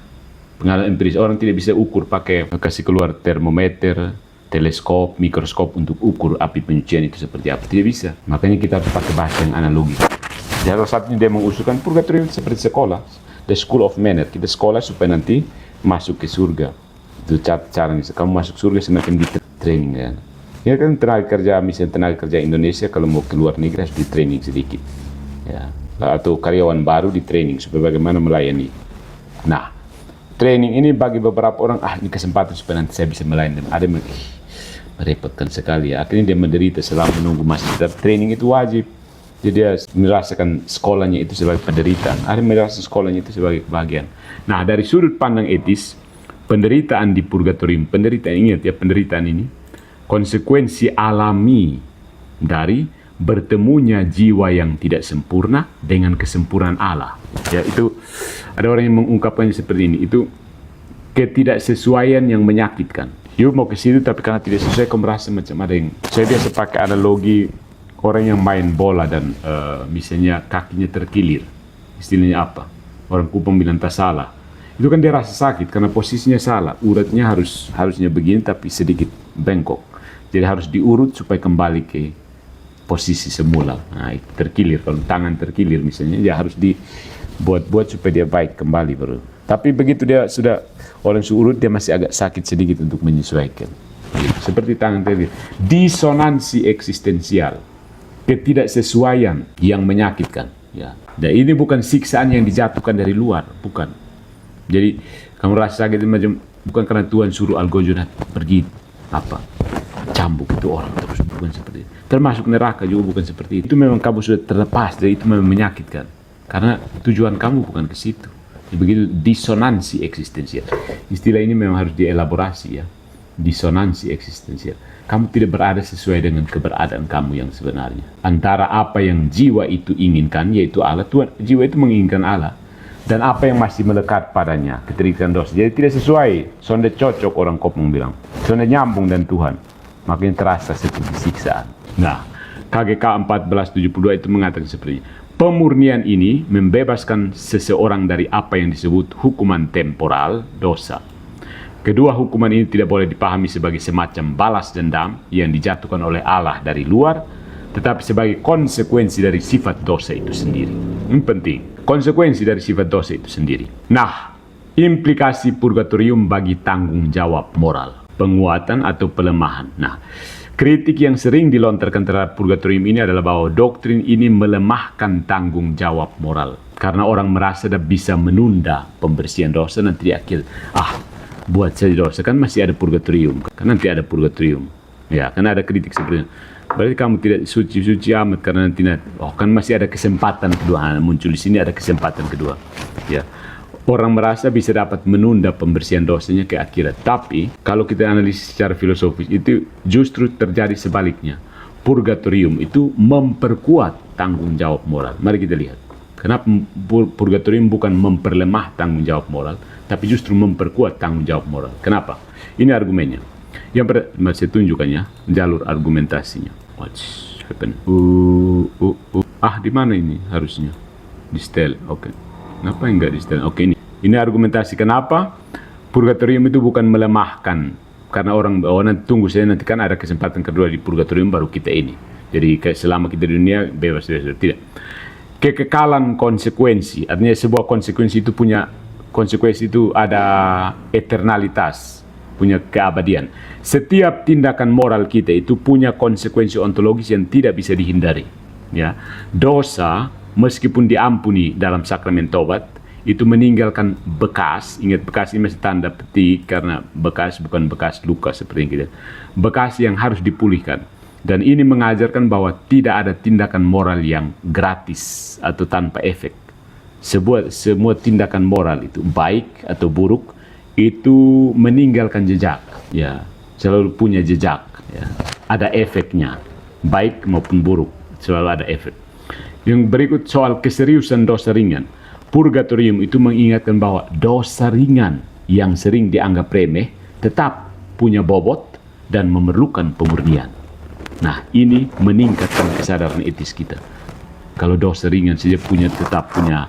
Pengalaman empiris orang tidak bisa ukur pakai kasih keluar termometer, teleskop, mikroskop untuk ukur api penyucian itu seperti apa. Tidak bisa. Makanya kita harus pakai bahasa yang analogi. Jadi saat ini dia mengusulkan purgatorium seperti sekolah, the school of manner. Kita sekolah supaya nanti masuk ke surga. Itu caranya. Kamu masuk surga semakin di training kan. Ya kan tenaga kerja, misalnya tenaga kerja Indonesia kalau mau keluar negeri harus di training sedikit. Ya. Atau karyawan baru di training supaya bagaimana melayani. Nah, training ini bagi beberapa orang, ini kesempatan supaya nanti saya bisa melayani. Ada yang merepotkan sekali ya. Akhirnya dia menderita selama menunggu masih. Tapi training itu wajib. Jadi dia merasakan sekolahnya itu sebagai penderitaan. Ada yang merasakan sekolahnya itu sebagai kebahagiaan. Nah, dari sudut pandang etis, penderitaan di purgatorium, ingat ya, penderitaan ini konsekuensi alami dari bertemunya jiwa yang tidak sempurna dengan kesempurnaan Allah. Ya, itu ada orang yang mengungkapkannya seperti ini. Itu ketidaksesuaian yang menyakitkan. You mau ke situ tapi karena tidak sesuai, kamu merasa macam ada yang. Saya biasa pakai analogi Orang yang main bola dan misalnya kakinya terkilir, istilahnya apa? Orang Kupang bilang tak salah. Itu kan dia rasa sakit karena posisinya salah. Uratnya harusnya begini tapi sedikit bengkok. Jadi harus diurut supaya kembali ke posisi semula. Nah, itu terkilir. Kalau tangan terkilir misalnya, ya harus dibuat supaya dia baik kembali baru. Tapi begitu dia sudah orang urut, dia masih agak sakit sedikit untuk menyesuaikan. Seperti tangan tadi, disonansi eksistensial, ketidaksesuaian yang menyakitkan. Ya. Dan ini bukan siksaan yang dijatuhkan dari luar, bukan. Jadi kamu rasa sakit macam bukan karena Tuhan suruh Algojo pergi cambuk itu orang terus, bukan seperti itu. Termasuk neraka juga bukan seperti itu. Itu memang kamu sudah terlepas dari itu, memang menyakitkan. Karena tujuan kamu bukan ke situ. Begitu disonansi eksistensial. Istilah ini memang harus dielaborasi ya. Disonansi eksistensial. Kamu tidak berada sesuai dengan keberadaan kamu yang sebenarnya. Antara apa yang jiwa itu inginkan, yaitu Allah. Tuhan, jiwa itu menginginkan Allah. Dan apa yang masih melekat padanya, keterikatan dosa. Jadi tidak sesuai. Sonde cocok orang Kopong bilang. Sonde nyambung dan Tuhan. Makanya terasa seperti siksaan. Nah, KGK 1472 itu mengatakan seperti ini. Pemurnian ini membebaskan seseorang dari apa yang disebut hukuman temporal dosa. Kedua, hukuman ini tidak boleh dipahami sebagai semacam balas dendam yang dijatuhkan oleh Allah dari luar, tetapi sebagai konsekuensi dari sifat dosa itu sendiri. Ini penting, konsekuensi dari sifat dosa itu sendiri. Nah, implikasi purgatorium bagi tanggung jawab moral, penguatan atau pelemahan. Nah, kritik yang sering dilontarkan terhadap purgatorium ini adalah bahwa doktrin ini melemahkan tanggung jawab moral. Karena orang merasa bisa menunda pembersihan dosa, nanti di akhir, buat saja dosa, kan masih ada purgatorium. Kan nanti ada purgatorium. Ya, karena ada kritik seperti itu. Berarti kamu tidak suci-suci amat karena nanti, kan masih ada kesempatan kedua. Muncul di sini ada kesempatan kedua. Ya. Orang merasa bisa dapat menunda pembersihan dosanya ke akhirat. Tapi kalau kita analisis secara filosofis, itu justru terjadi sebaliknya. Purgatorium itu memperkuat tanggung jawab moral. Mari kita lihat. Kenapa purgatorium bukan memperlemah tanggung jawab moral, tapi justru memperkuat tanggung jawab moral. Kenapa? Ini argumennya. Yang saya tunjukkan ya, jalur argumentasinya. What's happen? Di mana ini harusnya? Di setel. Oke. Kenapa enggak di setel? Oke, ini argumentasi kenapa purgatorium itu bukan melemahkan. Karena orang nanti tunggu saya, nanti kan ada kesempatan kedua di purgatorium baru kita ini. Jadi selama kita di dunia bebas. Tidak. Kekekalan konsekuensi, artinya sebuah konsekuensi itu punya konsekuensi itu ada eternalitas, punya keabadian. Setiap tindakan moral kita itu punya konsekuensi ontologis yang tidak bisa dihindari. Ya, dosa meskipun diampuni dalam sakramen tobat itu meninggalkan bekas. Ingat, bekas ini masih tanda petik karena bekas bukan bekas luka seperti yang kita. Bekas yang harus dipulihkan. Dan ini mengajarkan bahwa tidak ada tindakan moral yang gratis atau tanpa efek. Semua tindakan moral itu baik atau buruk itu meninggalkan jejak, ya, selalu punya jejak, ya. Ada efeknya, baik maupun buruk, selalu ada efek. Yang berikut soal keseriusan dosa ringan. Purgatorium itu mengingatkan bahwa dosa ringan yang sering dianggap remeh tetap punya bobot dan memerlukan pemurnian. Nah, ini meningkatkan kesadaran etis kita. Kalau dosa ringan saja tetap punya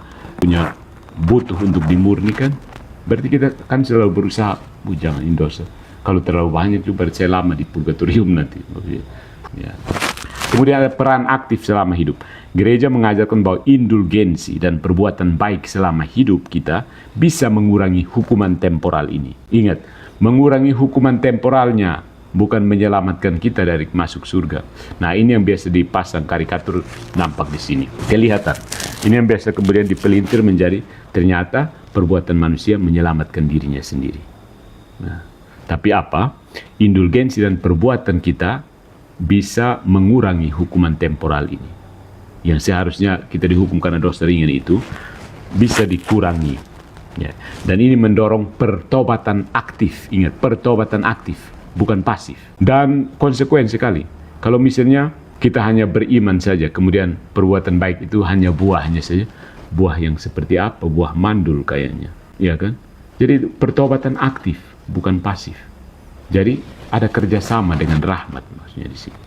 butuh untuk dimurnikan, berarti kita kan selalu berusaha, jangan ini dosa. Kalau terlalu banyak itu berarti saya lama di purgatorium nanti. Ya. Kemudian ada peran aktif selama hidup. Gereja mengajarkan bahwa indulgensi dan perbuatan baik selama hidup kita bisa mengurangi hukuman temporal ini. Ingat, mengurangi hukuman temporalnya, bukan menyelamatkan kita dari masuk surga. Nah, ini yang biasa dipasang karikatur nampak di sini. Kelihatan. Ini yang biasa kemudian dipelintir menjadi ternyata perbuatan manusia menyelamatkan dirinya sendiri. Nah, tapi apa? Indulgensi dan perbuatan kita bisa mengurangi hukuman temporal ini. Yang seharusnya kita dihukum karena dosa ringan itu bisa dikurangi. Ya. Dan ini mendorong pertobatan aktif. Ingat, pertobatan aktif. Bukan pasif. Dan konsekuen sekali. Kalau misalnya kita hanya beriman saja, kemudian perbuatan baik itu hanya buahnya saja. Buah yang seperti apa? Buah mandul kayaknya. Ya kan? Jadi pertobatan aktif, bukan pasif. Jadi ada kerjasama dengan rahmat maksudnya di sini.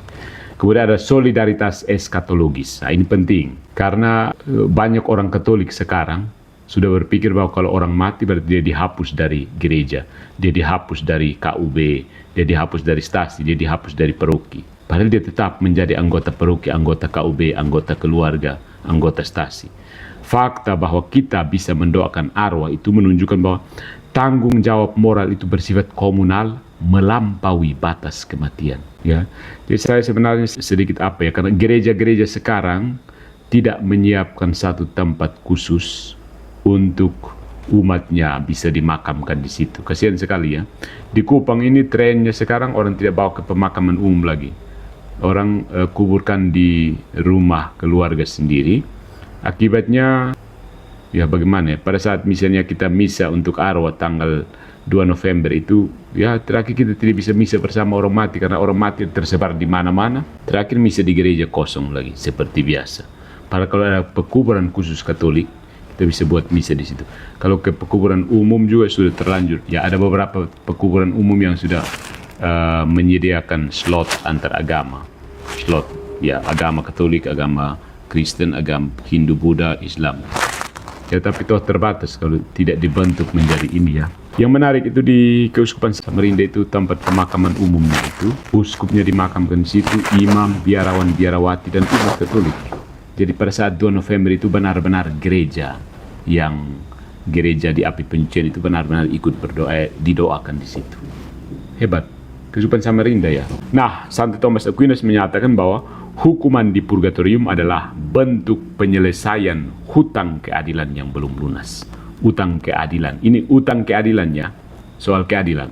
Kemudian ada solidaritas eskatologis. Nah, ini penting karena banyak orang Katolik sekarang sudah berpikir bahwa kalau orang mati berarti dia dihapus dari gereja, dia dihapus dari KUB, dia dihapus dari stasi, dia dihapus dari paroki. Padahal dia tetap menjadi anggota paroki, anggota KUB, anggota keluarga, anggota stasi. Fakta bahwa kita bisa mendoakan arwah itu menunjukkan bahwa tanggung jawab moral itu bersifat komunal, melampaui batas kematian. Ya, jadi saya sebenarnya sedikit karena gereja-gereja sekarang tidak menyiapkan satu tempat khusus untuk umatnya bisa dimakamkan di situ. Kasihan sekali ya. Di Kupang ini trennya sekarang orang tidak bawa ke pemakaman umum lagi. Orang kuburkan di rumah keluarga sendiri. Akibatnya ya bagaimana ya, pada saat misalnya kita misa untuk arwah tanggal 2 November itu, ya terakhir kita tidak bisa misa bersama orang mati karena orang mati tersebar di mana-mana. Terakhir misa di gereja kosong lagi seperti biasa. Padahal kalau ada pekuburan khusus Katolik, kita bisa buat misa di situ. Kalau ke pekuburan umum juga sudah terlanjur. Ya ada beberapa pekuburan umum yang sudah menyediakan slot antar agama. Slot, ya agama Katolik, agama Kristen, agama Hindu, Buddha, Islam. Ya tapi itu terbatas kalau tidak dibentuk menjadi ini ya. Yang menarik itu di Keuskupan Samarinda itu tempat pemakaman umumnya itu, uskupnya dimakamkan di situ, imam, biarawan, biarawati dan umat Katolik. Jadi pada saat 2 November itu benar-benar gereja di api penyucian itu benar-benar ikut berdoa, didoakan di situ. Hebat, Keuskupan Samarinda ya. Nah, Santo Thomas Aquinas menyatakan bahwa hukuman di purgatorium adalah bentuk penyelesaian hutang keadilan yang belum lunas. Utang keadilan. Ini utang keadilannya, soal keadilan.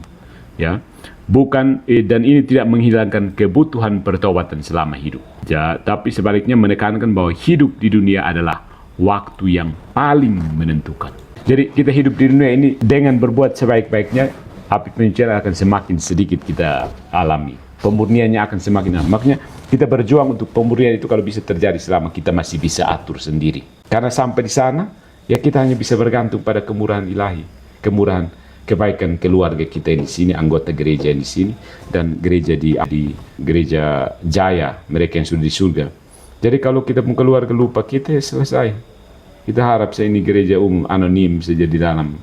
Ya, bukan dan ini tidak menghilangkan kebutuhan pertobatan selama hidup. Ya, tapi sebaliknya menekankan bahwa hidup di dunia adalah waktu yang paling menentukan. Jadi kita hidup di dunia ini dengan berbuat sebaik-baiknya, api penyucian akan semakin sedikit kita alami. Pemurniannya akan semakin lama. Makanya kita berjuang untuk pemurnian itu kalau bisa terjadi selama kita masih bisa atur sendiri. Karena sampai di sana, ya kita hanya bisa bergantung pada kemurahan ilahi, kemurahan kebaikan keluarga kita di sini, anggota gereja di sini, dan gereja di gereja Jaya, mereka yang sudah di surga. Jadi kalau kita pun keluarga lupa kita, ya selesai. Kita harap ini gereja umum anonim saja di dalam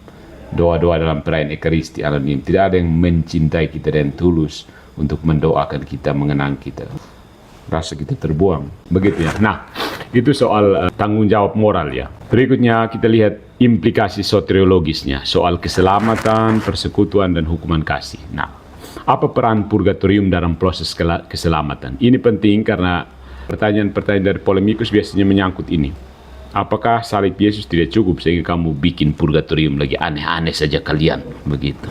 doa-doa dalam perayaan Ekaristi anonim. Tidak ada yang mencintai kita dan tulus untuk mendoakan kita, mengenang kita. Rasa kita terbuang, begitu ya. Nah, itu soal tanggung jawab moral ya. Berikutnya kita lihat implikasi soteriologisnya, soal keselamatan, persekutuan, dan hukuman kasih. Nah, apa peran purgatorium dalam proses keselamatan? Ini penting karena pertanyaan-pertanyaan dari polemikus biasanya menyangkut ini. Apakah salib Yesus tidak cukup sehingga kamu bikin purgatorium lagi? Aneh-aneh saja kalian, begitu.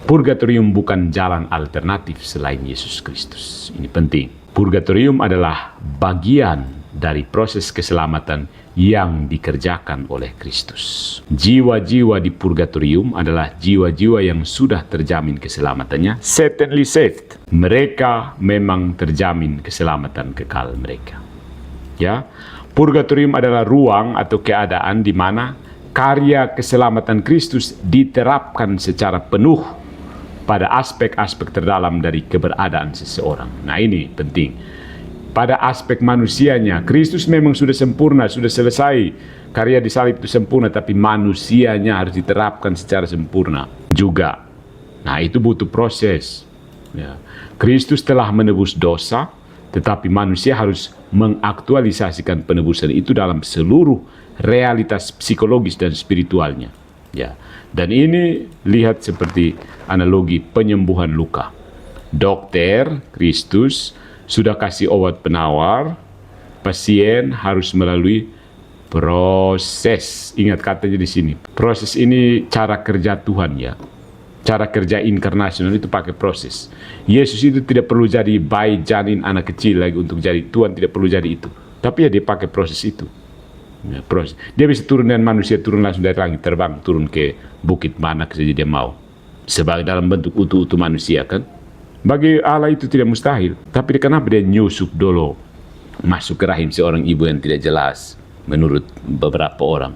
Purgatorium bukan jalan alternatif selain Yesus Kristus. Ini penting. Purgatorium adalah bagian dari proses keselamatan yang dikerjakan oleh Kristus. Jiwa-jiwa di purgatorium adalah jiwa-jiwa yang sudah terjamin keselamatannya, certainly saved. Mereka memang terjamin keselamatan kekal mereka. Ya, purgatorium adalah ruang atau keadaan di mana karya keselamatan Kristus diterapkan secara penuh pada aspek-aspek terdalam dari keberadaan seseorang. Nah ini penting. Pada aspek manusianya, Kristus memang sudah sempurna, sudah selesai. Karya di salib itu sempurna, tapi manusianya harus diterapkan secara sempurna juga. Nah itu butuh proses. Ya. Kristus telah menebus dosa, tetapi manusia harus mengaktualisasikan penebusan itu dalam seluruh realitas psikologis dan spiritualnya. Ya. Dan ini lihat seperti analogi penyembuhan luka. Dokter Kristus sudah kasih obat penawar, pasien harus melalui proses. Ingat katanya di sini. Proses ini cara kerja Tuhan ya. Cara kerja inkarnasional itu pakai proses. Yesus itu tidak perlu jadi bayi janin anak kecil lagi untuk jadi Tuhan, tidak perlu jadi itu. Tapi ya dia pakai proses itu. Ya, proses. Dia bisa turun dengan manusia, turun langsung dari langit, terbang, turun ke bukit mana saja dia mau. Sebagai dalam bentuk utuh-utuh manusia kan. Bagi Allah itu tidak mustahil. Tapi kenapa dia nyusup dulu masuk ke rahim seorang ibu yang tidak jelas menurut beberapa orang.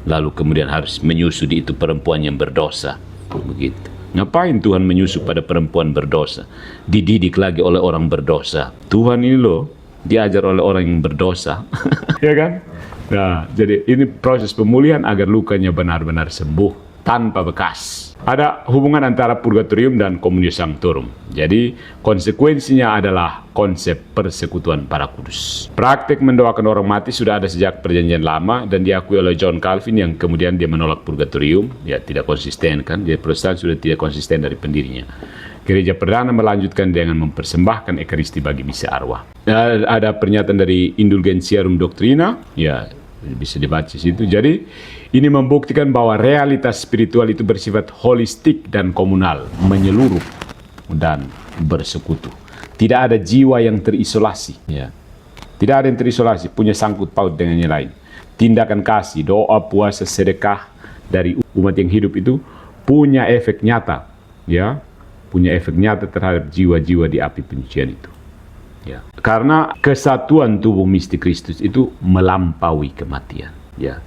Lalu kemudian harus menyusudi itu perempuan yang berdosa. Begitu. Ngapain Tuhan menyusup pada perempuan berdosa? Dididik lagi oleh orang berdosa. Tuhan ini loh, diajar oleh orang yang berdosa. Ya kan? Nah, jadi ini proses pemulihan agar lukanya benar-benar sembuh tanpa bekas. Ada hubungan antara purgatorium dan communio sanctorum. Jadi konsekuensinya adalah konsep persekutuan para kudus. Praktek mendoakan orang mati sudah ada sejak perjanjian lama dan diakui oleh John Calvin yang kemudian dia menolak purgatorium. Ya tidak konsisten kan, dia Protestan sudah tidak konsisten dari pendirinya. Gereja perdana melanjutkan dengan mempersembahkan ekaristi bagi misa arwah. Ada pernyataan dari Indulgentiarum Doctrina, ya bisa dibaca situ. Jadi ini membuktikan bahwa realitas spiritual itu bersifat holistik dan komunal, menyeluruh dan bersekutu. Tidak ada jiwa yang terisolasi, ya. Tidak ada yang terisolasi, punya sangkut paut dengan yang lain. Tindakan kasih, doa, puasa, sedekah dari umat yang hidup itu punya efek nyata, ya, punya efek nyata terhadap jiwa-jiwa di api penyucian itu. Ya. Karena kesatuan tubuh mistik Kristus itu melampaui kematian. Ya.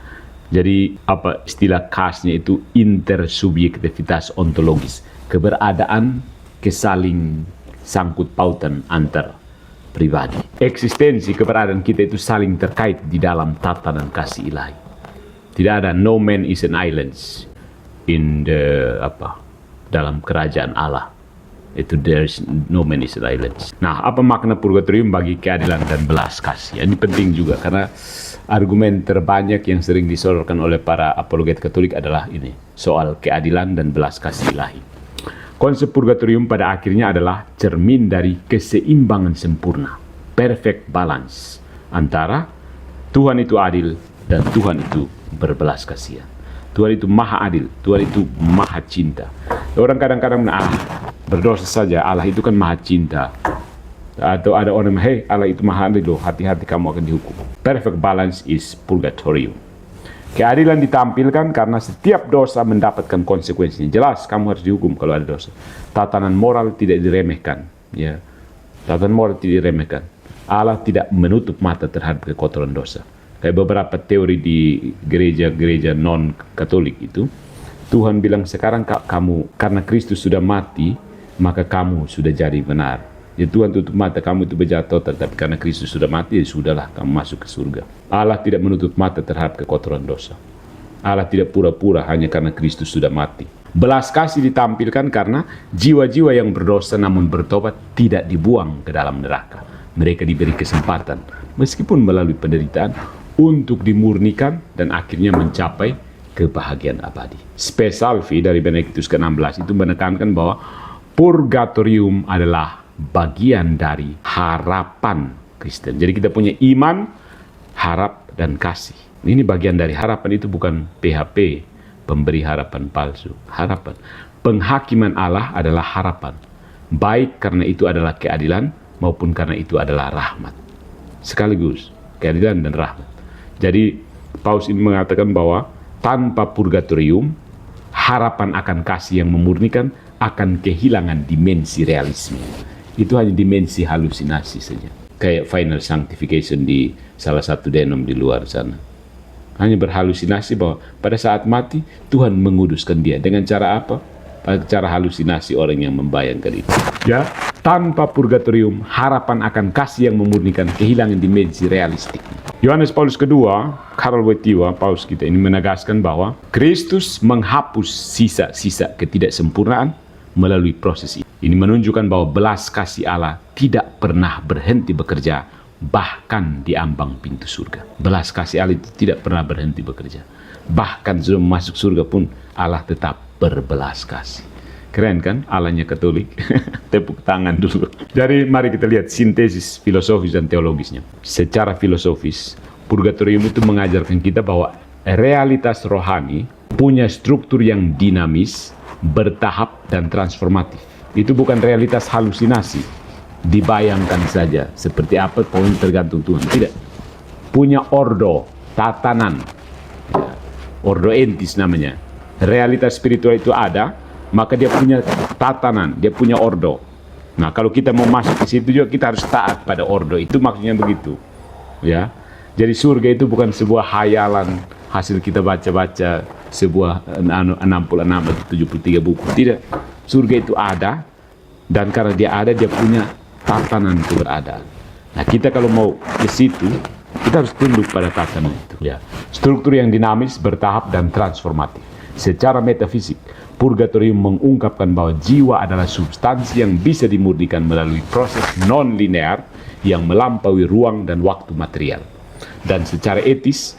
Jadi apa istilah khasnya itu intersubjektivitas ontologis, keberadaan kesaling sangkut pautan antar pribadi. Eksistensi keberadaan kita itu saling terkait di dalam tatanan kasih ilahi. Tidak ada no man is an island in the dalam kerajaan Allah. Itu there's no man is an island. Nah, apa makna purgatorium bagi keadilan dan belas kasih? Ini penting juga karena argumen terbanyak yang sering disodorkan oleh para apologet Katolik adalah ini, soal keadilan dan belas kasih ilahi. Konsep purgatorium pada akhirnya adalah cermin dari keseimbangan sempurna, perfect balance antara Tuhan itu adil dan Tuhan itu berbelas kasihan. Tuhan itu maha adil, Tuhan itu maha cinta. Orang kadang-kadang berdosa saja, Allah itu kan maha cinta. Atau ada orang, hey Allah itu maha adil loh, hati-hati kamu akan dihukum. Perfect balance is purgatorium. Keadilan ditampilkan karena setiap dosa mendapatkan konsekuensinya. Jelas kamu harus dihukum kalau ada dosa. Tatanan moral tidak diremehkan. Ya. Tatanan moral tidak diremehkan. Allah tidak menutup mata terhadap kekotoran dosa. Kayak beberapa teori di gereja-gereja non-Katolik itu, Tuhan bilang sekarang kamu, karena Kristus sudah mati, maka kamu sudah jadi benar. Ya Tuhan tutup mata, kamu itu berjahat total, tapi karena Kristus sudah mati, ya sudahlah, kamu masuk ke surga. Allah tidak menutup mata terhadap kekotoran dosa. Allah tidak pura-pura hanya karena Kristus sudah mati. Belas kasih ditampilkan karena jiwa-jiwa yang berdosa namun bertobat tidak dibuang ke dalam neraka. Mereka diberi kesempatan, meskipun melalui penderitaan, untuk dimurnikan dan akhirnya mencapai kebahagiaan abadi. Spe Salvi dari Benedictus ke-16 itu menekankan bahwa purgatorium adalah bagian dari harapan Kristen. Jadi kita punya iman, harap, dan kasih. Ini bagian dari harapan, itu bukan PHP, pemberi harapan palsu. Harapan. Penghakiman Allah adalah harapan. Baik karena itu adalah keadilan, maupun karena itu adalah rahmat. Sekaligus, keadilan dan rahmat. Jadi, Paus ini mengatakan bahwa tanpa purgatorium, harapan akan kasih yang memurnikan akan kehilangan dimensi realisme. Itu hanya dimensi halusinasi saja. Kayak final sanctification di salah satu denom di luar sana. Hanya berhalusinasi bahwa pada saat mati, Tuhan menguduskan dia. Dengan cara apa? Pada cara halusinasi orang yang membayangkan itu. Ya, tanpa purgatorium, harapan akan kasih yang memurnikan kehilangan dimensi realistik. Yohanes Paulus kedua, Karol Wojtyła, Paus kita ini menegaskan bahwa Kristus menghapus sisa-sisa ketidaksempurnaan melalui proses ini. Ini menunjukkan bahwa belas kasih Allah tidak pernah berhenti bekerja, bahkan di ambang pintu surga. Belas kasih Allah itu tidak pernah berhenti bekerja. Bahkan sebelum masuk surga pun Allah tetap berbelas kasih. Keren kan Allahnya Katolik? Tepuk tangan dulu. Jadi mari kita lihat sintesis filosofis dan teologisnya. Secara filosofis, purgatorium itu mengajarkan kita bahwa realitas rohani punya struktur yang dinamis, bertahap, dan transformatif. Itu bukan realitas halusinasi. Dibayangkan saja seperti apa, poin tergantung Tuhan. Tidak. Punya ordo, tatanan. Ya. Ordo entis namanya. Realitas spiritual itu ada, maka dia punya tatanan, dia punya ordo. Nah, kalau kita mau masuk ke situ juga kita harus taat pada ordo itu, maksudnya begitu. Ya. Jadi surga itu bukan sebuah hayalan hasil kita baca-baca sebuah 66 atau 73 buku. Tidak. Surga itu ada, dan karena dia ada, dia punya tatanan keberadaan. Nah, kita kalau mau ke situ, kita harus tunduk pada tatanan itu. Ya. Struktur yang dinamis, bertahap, dan transformatif. Secara metafisik, purgatorium mengungkapkan bahwa jiwa adalah substansi yang bisa dimurnikan melalui proses non-linear yang melampaui ruang dan waktu material. Dan secara etis,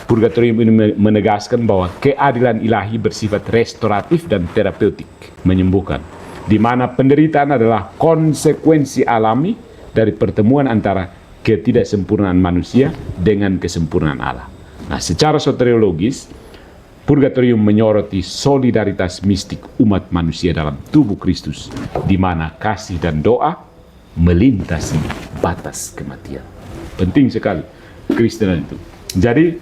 purgatorium ini menegaskan bahwa keadilan ilahi bersifat restoratif dan terapeutik, menyembuhkan, di mana penderitaan adalah konsekuensi alami dari pertemuan antara ketidaksempurnaan manusia dengan kesempurnaan Allah. Nah, secara soteriologis, purgatorium menyoroti solidaritas mistik umat manusia dalam tubuh Kristus, di mana kasih dan doa melintasi batas kematian. Penting sekali Kristenan itu. Jadi,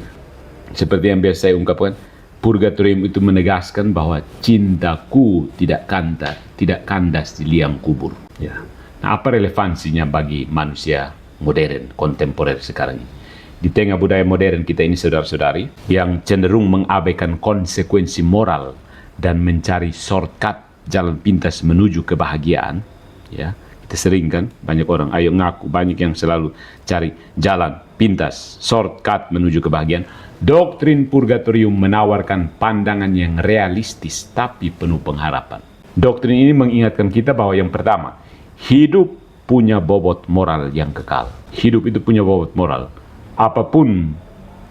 seperti yang biasa saya ungkapkan, purgatorium itu menegaskan bahwa cintaku tidak kandas di liang kubur. Ya. Nah, apa relevansinya bagi manusia modern, kontemporer sekarang ini? Di tengah budaya modern kita ini, saudara-saudari, yang cenderung mengabaikan konsekuensi moral dan mencari shortcut jalan pintas menuju kebahagiaan, ya, kita sering kan, banyak orang, ayo ngaku, banyak yang selalu cari jalan pintas, shortcut menuju kebahagiaan. Doktrin purgatorium menawarkan pandangan yang realistis tapi penuh pengharapan. Doktrin ini mengingatkan kita bahwa yang pertama, hidup punya bobot moral yang kekal. Hidup itu punya bobot moral. Apapun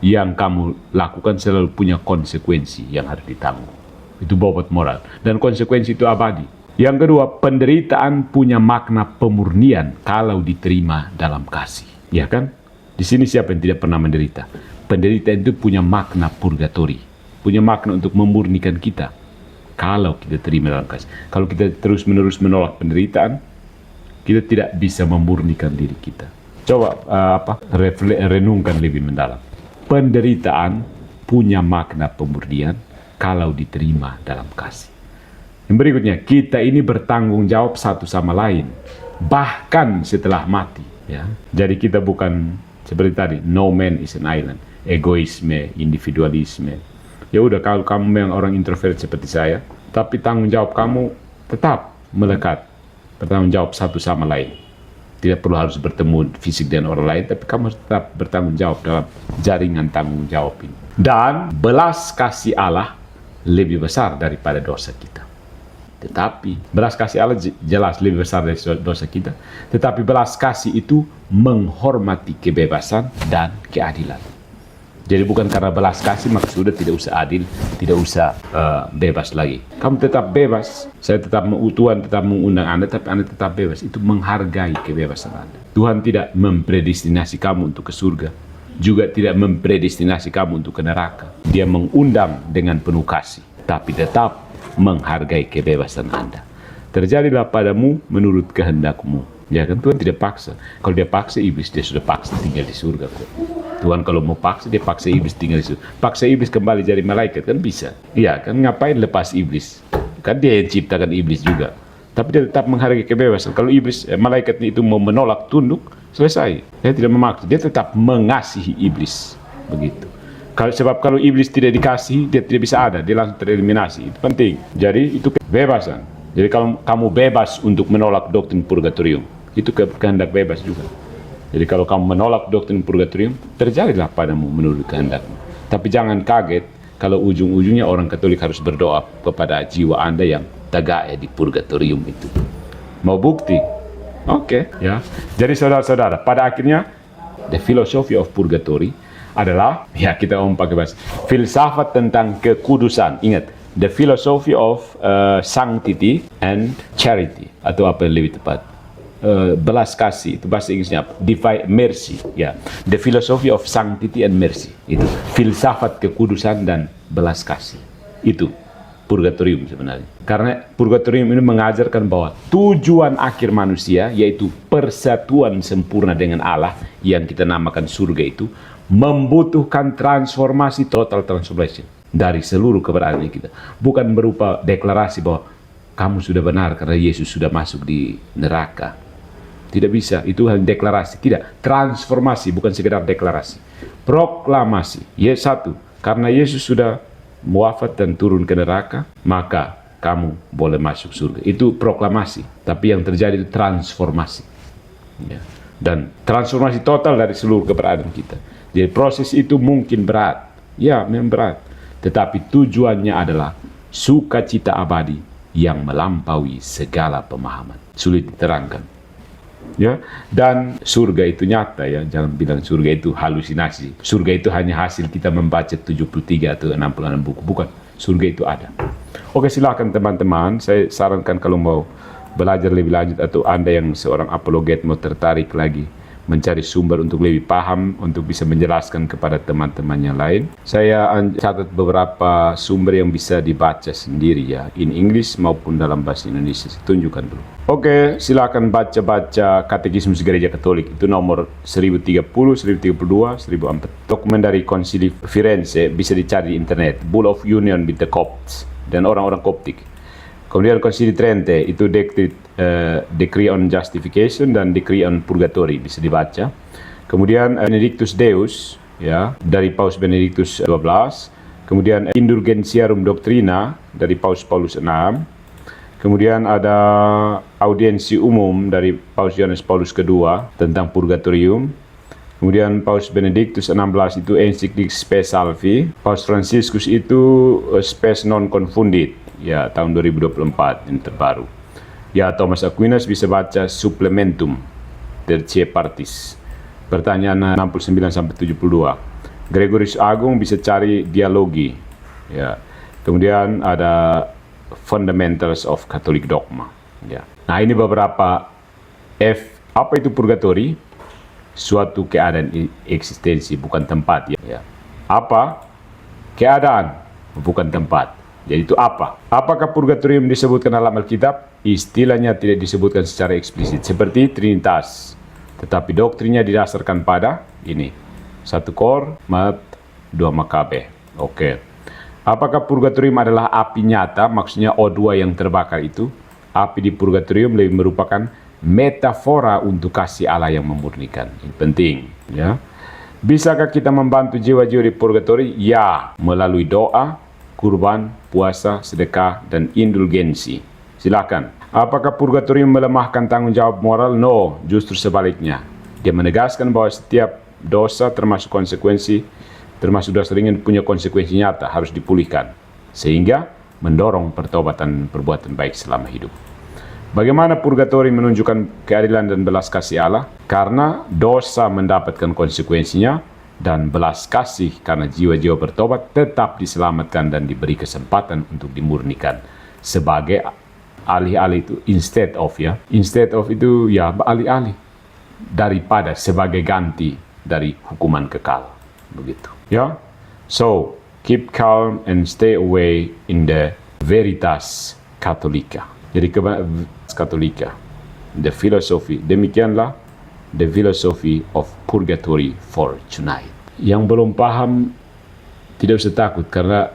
yang kamu lakukan selalu punya konsekuensi yang harus ditanggung. Itu bobot moral. Dan konsekuensi itu abadi. Yang kedua, penderitaan punya makna pemurnian kalau diterima dalam kasih. Ya kan? Di sini siapa yang tidak pernah menderita? Penderitaan itu punya makna purgatori. Punya makna untuk memurnikan kita. Kalau kita terima dalam kasih. Kalau kita terus-menerus menolak penderitaan, kita tidak bisa memurnikan diri kita. Coba renungkan lebih mendalam. Penderitaan punya makna pemurnian kalau diterima dalam kasih. Yang berikutnya, kita ini bertanggung jawab satu sama lain, bahkan setelah mati. Ya. Jadi kita bukan seperti tadi, no man is an island, egoisme, individualisme. Ya udah, kalau kamu memang orang introvert seperti saya, tapi tanggung jawab kamu tetap melekat, bertanggung jawab satu sama lain. Tidak perlu harus bertemu fisik dengan orang lain, tapi kamu harus tetap bertanggung jawab dalam jaringan tanggung jawab ini. Dan belas kasih Allah lebih besar daripada dosa kita. Tetapi belas kasih Allah jelas lebih besar dari dosa kita. Tetapi belas kasih itu menghormati kebebasan dan keadilan. Jadi bukan karena belas kasih maksudnya tidak usah adil, tidak usah bebas lagi. Kamu tetap bebas. Saya tetap Tuhan tetap mengundang Anda, tapi Anda tetap bebas. Itu menghargai kebebasan Anda. Tuhan tidak mempredestinasi kamu untuk ke surga, juga tidak mempredestinasi kamu untuk ke neraka. Dia mengundang dengan penuh kasih, tapi tetap menghargai kebebasan Anda. Terjadilah padamu menurut kehendakmu. Ya kan, Tuhan tidak paksa. Kalau dia paksa iblis, dia sudah paksa tinggal di surga kok. Tuhan kalau mau paksa, dia paksa iblis tinggal di surga. Paksa iblis kembali jadi malaikat kan bisa. Iya kan, ngapain lepas iblis? Kan dia yang ciptakan iblis juga. Tapi dia tetap menghargai kebebasan. Kalau iblis, malaikat itu mau menolak, tunduk, selesai. Dia tidak memaksa, dia tetap mengasihi iblis. Begitu. Sebab kalau iblis tidak dikasih, dia tidak bisa ada, dia langsung tereliminasi. Itu penting. Jadi itu kebebasan. Jadi kalau kamu bebas untuk menolak doktrin purgatorium, itu kehendak bebas juga. Jadi kalau kamu menolak doktrin purgatorium, terjadilah padamu menurut kehendakmu. Tapi jangan kaget kalau ujung-ujungnya orang Katolik harus berdoa kepada jiwa Anda yang tagae di purgatorium itu. Mau bukti? Oke, ya. Jadi saudara-saudara, pada akhirnya the philosophy of purgatory adalah, ya kita pakai bahasa, filsafat tentang kekudusan. Ingat, the philosophy of sanctity and charity, atau apa yang lebih tepat, belas kasih, itu bahasa Inggrisnya divine mercy, ya. The philosophy of sanctity and mercy, itu filsafat kekudusan dan belas kasih. Itu purgatorium sebenarnya. Karena purgatorium ini mengajarkan bahwa tujuan akhir manusia, yaitu persatuan sempurna dengan Allah yang kita namakan surga itu, membutuhkan transformasi, total transformation dari seluruh keberadaan kita. Bukan berupa deklarasi bahwa kamu sudah benar karena Yesus sudah masuk di neraka. Tidak bisa, itu hanya deklarasi. Tidak, transformasi bukan sekedar deklarasi. Proklamasi. Satu, Karena Yesus sudah wafat dan turun ke neraka, maka kamu boleh masuk surga. Itu proklamasi, tapi yang terjadi itu transformasi. Ya. Dan transformasi total dari seluruh keberadaan kita. Jadi proses itu mungkin berat, ya memang berat, tetapi tujuannya adalah sukacita abadi yang melampaui segala pemahaman. Sulit diterangkan. Ya, dan surga itu nyata ya, jangan bilang surga itu halusinasi. Surga itu hanya hasil kita membaca 73 atau 66 buku, bukan. Surga itu ada. Oke, silakan teman-teman, saya sarankan kalau mau belajar lebih lanjut atau Anda yang seorang apologet mau tertarik lagi mencari sumber untuk lebih paham, untuk bisa menjelaskan kepada teman-teman yang lain. Saya catat beberapa sumber yang bisa dibaca sendiri ya, in English maupun dalam bahasa Indonesia. Saya tunjukkan dulu. Oke, silakan baca-baca Katekismus Gereja Katolik. Itu nomor 1030, 1032, 1004. Dokumen dari Konsili Firenze bisa dicari di internet. Bull of Union with the Copts dan orang-orang Koptik. Kemudian Konsili Trente itu Decree on Justification dan Decree on Purgatory bisa dibaca. Kemudian Benedictus Deus ya dari Paus Benedictus XII. Kemudian Indulgentiarum Doctrina dari Paus Paulus VI. Kemudian ada audiensi umum dari Paus Yohanes Paulus II tentang purgatorium. Kemudian Paus Benedictus XVI itu Encyclic Spes Salvi. Paus Franciscus itu Spes Non Confundit. Ya, tahun 2024 yang terbaru. Ya, Thomas Aquinas bisa baca Supplementum Tertiae Partis. Pertanyaan 69-72. Gregorius Agung bisa cari Dialogi. Ya. Kemudian ada Fundamentals of Catholic Dogma. Ya. Nah, ini beberapa apa itu purgatori? Suatu keadaan eksistensi, bukan tempat ya. Apa? Keadaan, bukan tempat. Jadi itu apa? Apakah purgatorium disebutkan dalam Alkitab? Istilahnya tidak disebutkan secara eksplisit. Seperti Trinitas. Tetapi doktrinnya didasarkan pada ini. 1 Kor, Mat, 2 Makabe. Oke. Apakah purgatorium adalah api nyata? Maksudnya O2 yang terbakar itu. Api di purgatorium lebih merupakan metafora untuk kasih Allah yang memurnikan. Ini penting. Ya. Bisakah kita membantu jiwa-jiwa di purgatori? Ya. Melalui doa, kurban, puasa, sedekah, dan indulgensi. Silakan. Apakah purgatorium melemahkan tanggung jawab moral? No, justru sebaliknya. Dia menegaskan bahwa setiap dosa termasuk dosa ringan punya konsekuensi nyata, harus dipulihkan. Sehingga mendorong pertobatan perbuatan baik selama hidup. Bagaimana purgatori menunjukkan keadilan dan belas kasih Allah? Karena dosa mendapatkan konsekuensinya, dan belas kasih karena jiwa-jiwa bertobat tetap diselamatkan dan diberi kesempatan untuk dimurnikan sebagai alih-alih itu instead of itu ya alih-alih daripada sebagai ganti dari hukuman kekal begitu ya. So keep calm and stay away in the Veritas Catholica. Jadi Katolika, the philosophy, demikianlah the philosophy of purgatory for tonight. Yang belum paham tidak usah takut karena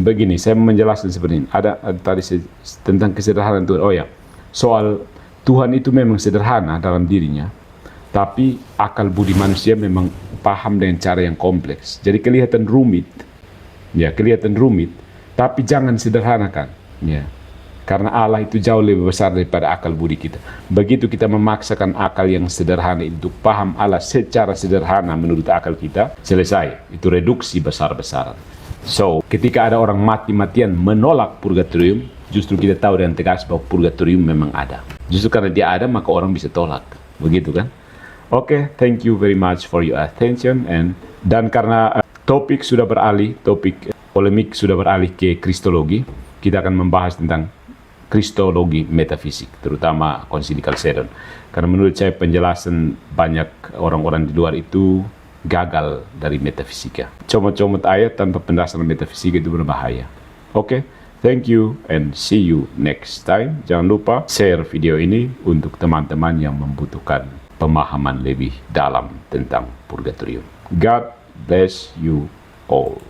begini, saya menjelaskan seperti ini. Ada tadi tentang kesederhanaan Tuhan. Oh ya, soal Tuhan itu memang sederhana dalam dirinya, tapi akal budi manusia memang paham dengan cara yang kompleks. Jadi kelihatan rumit, tapi jangan sederhanakan, ya. Karena Allah itu jauh lebih besar daripada akal budi kita. Begitu kita memaksakan akal yang sederhana untuk paham Allah secara sederhana menurut akal kita, selesai. Itu reduksi besar-besaran. So, ketika ada orang mati-matian menolak purgatorium, justru kita tahu dengan tegas bahwa purgatorium memang ada. Justru karena dia ada, maka orang bisa tolak. Begitu kan? Oke, thank you very much for your attention. Dan karena topik polemik sudah beralih ke Kristologi, kita akan membahas tentang Kristologi metafisik, terutama Konsili Chalcedon. Karena menurut saya penjelasan banyak orang-orang di luar itu gagal dari metafisika. Comot-comot ayat tanpa penjelasan metafisika itu berbahaya. Oke, thank you and see you next time. Jangan lupa share video ini untuk teman-teman yang membutuhkan pemahaman lebih dalam tentang purgatorium. God bless you all.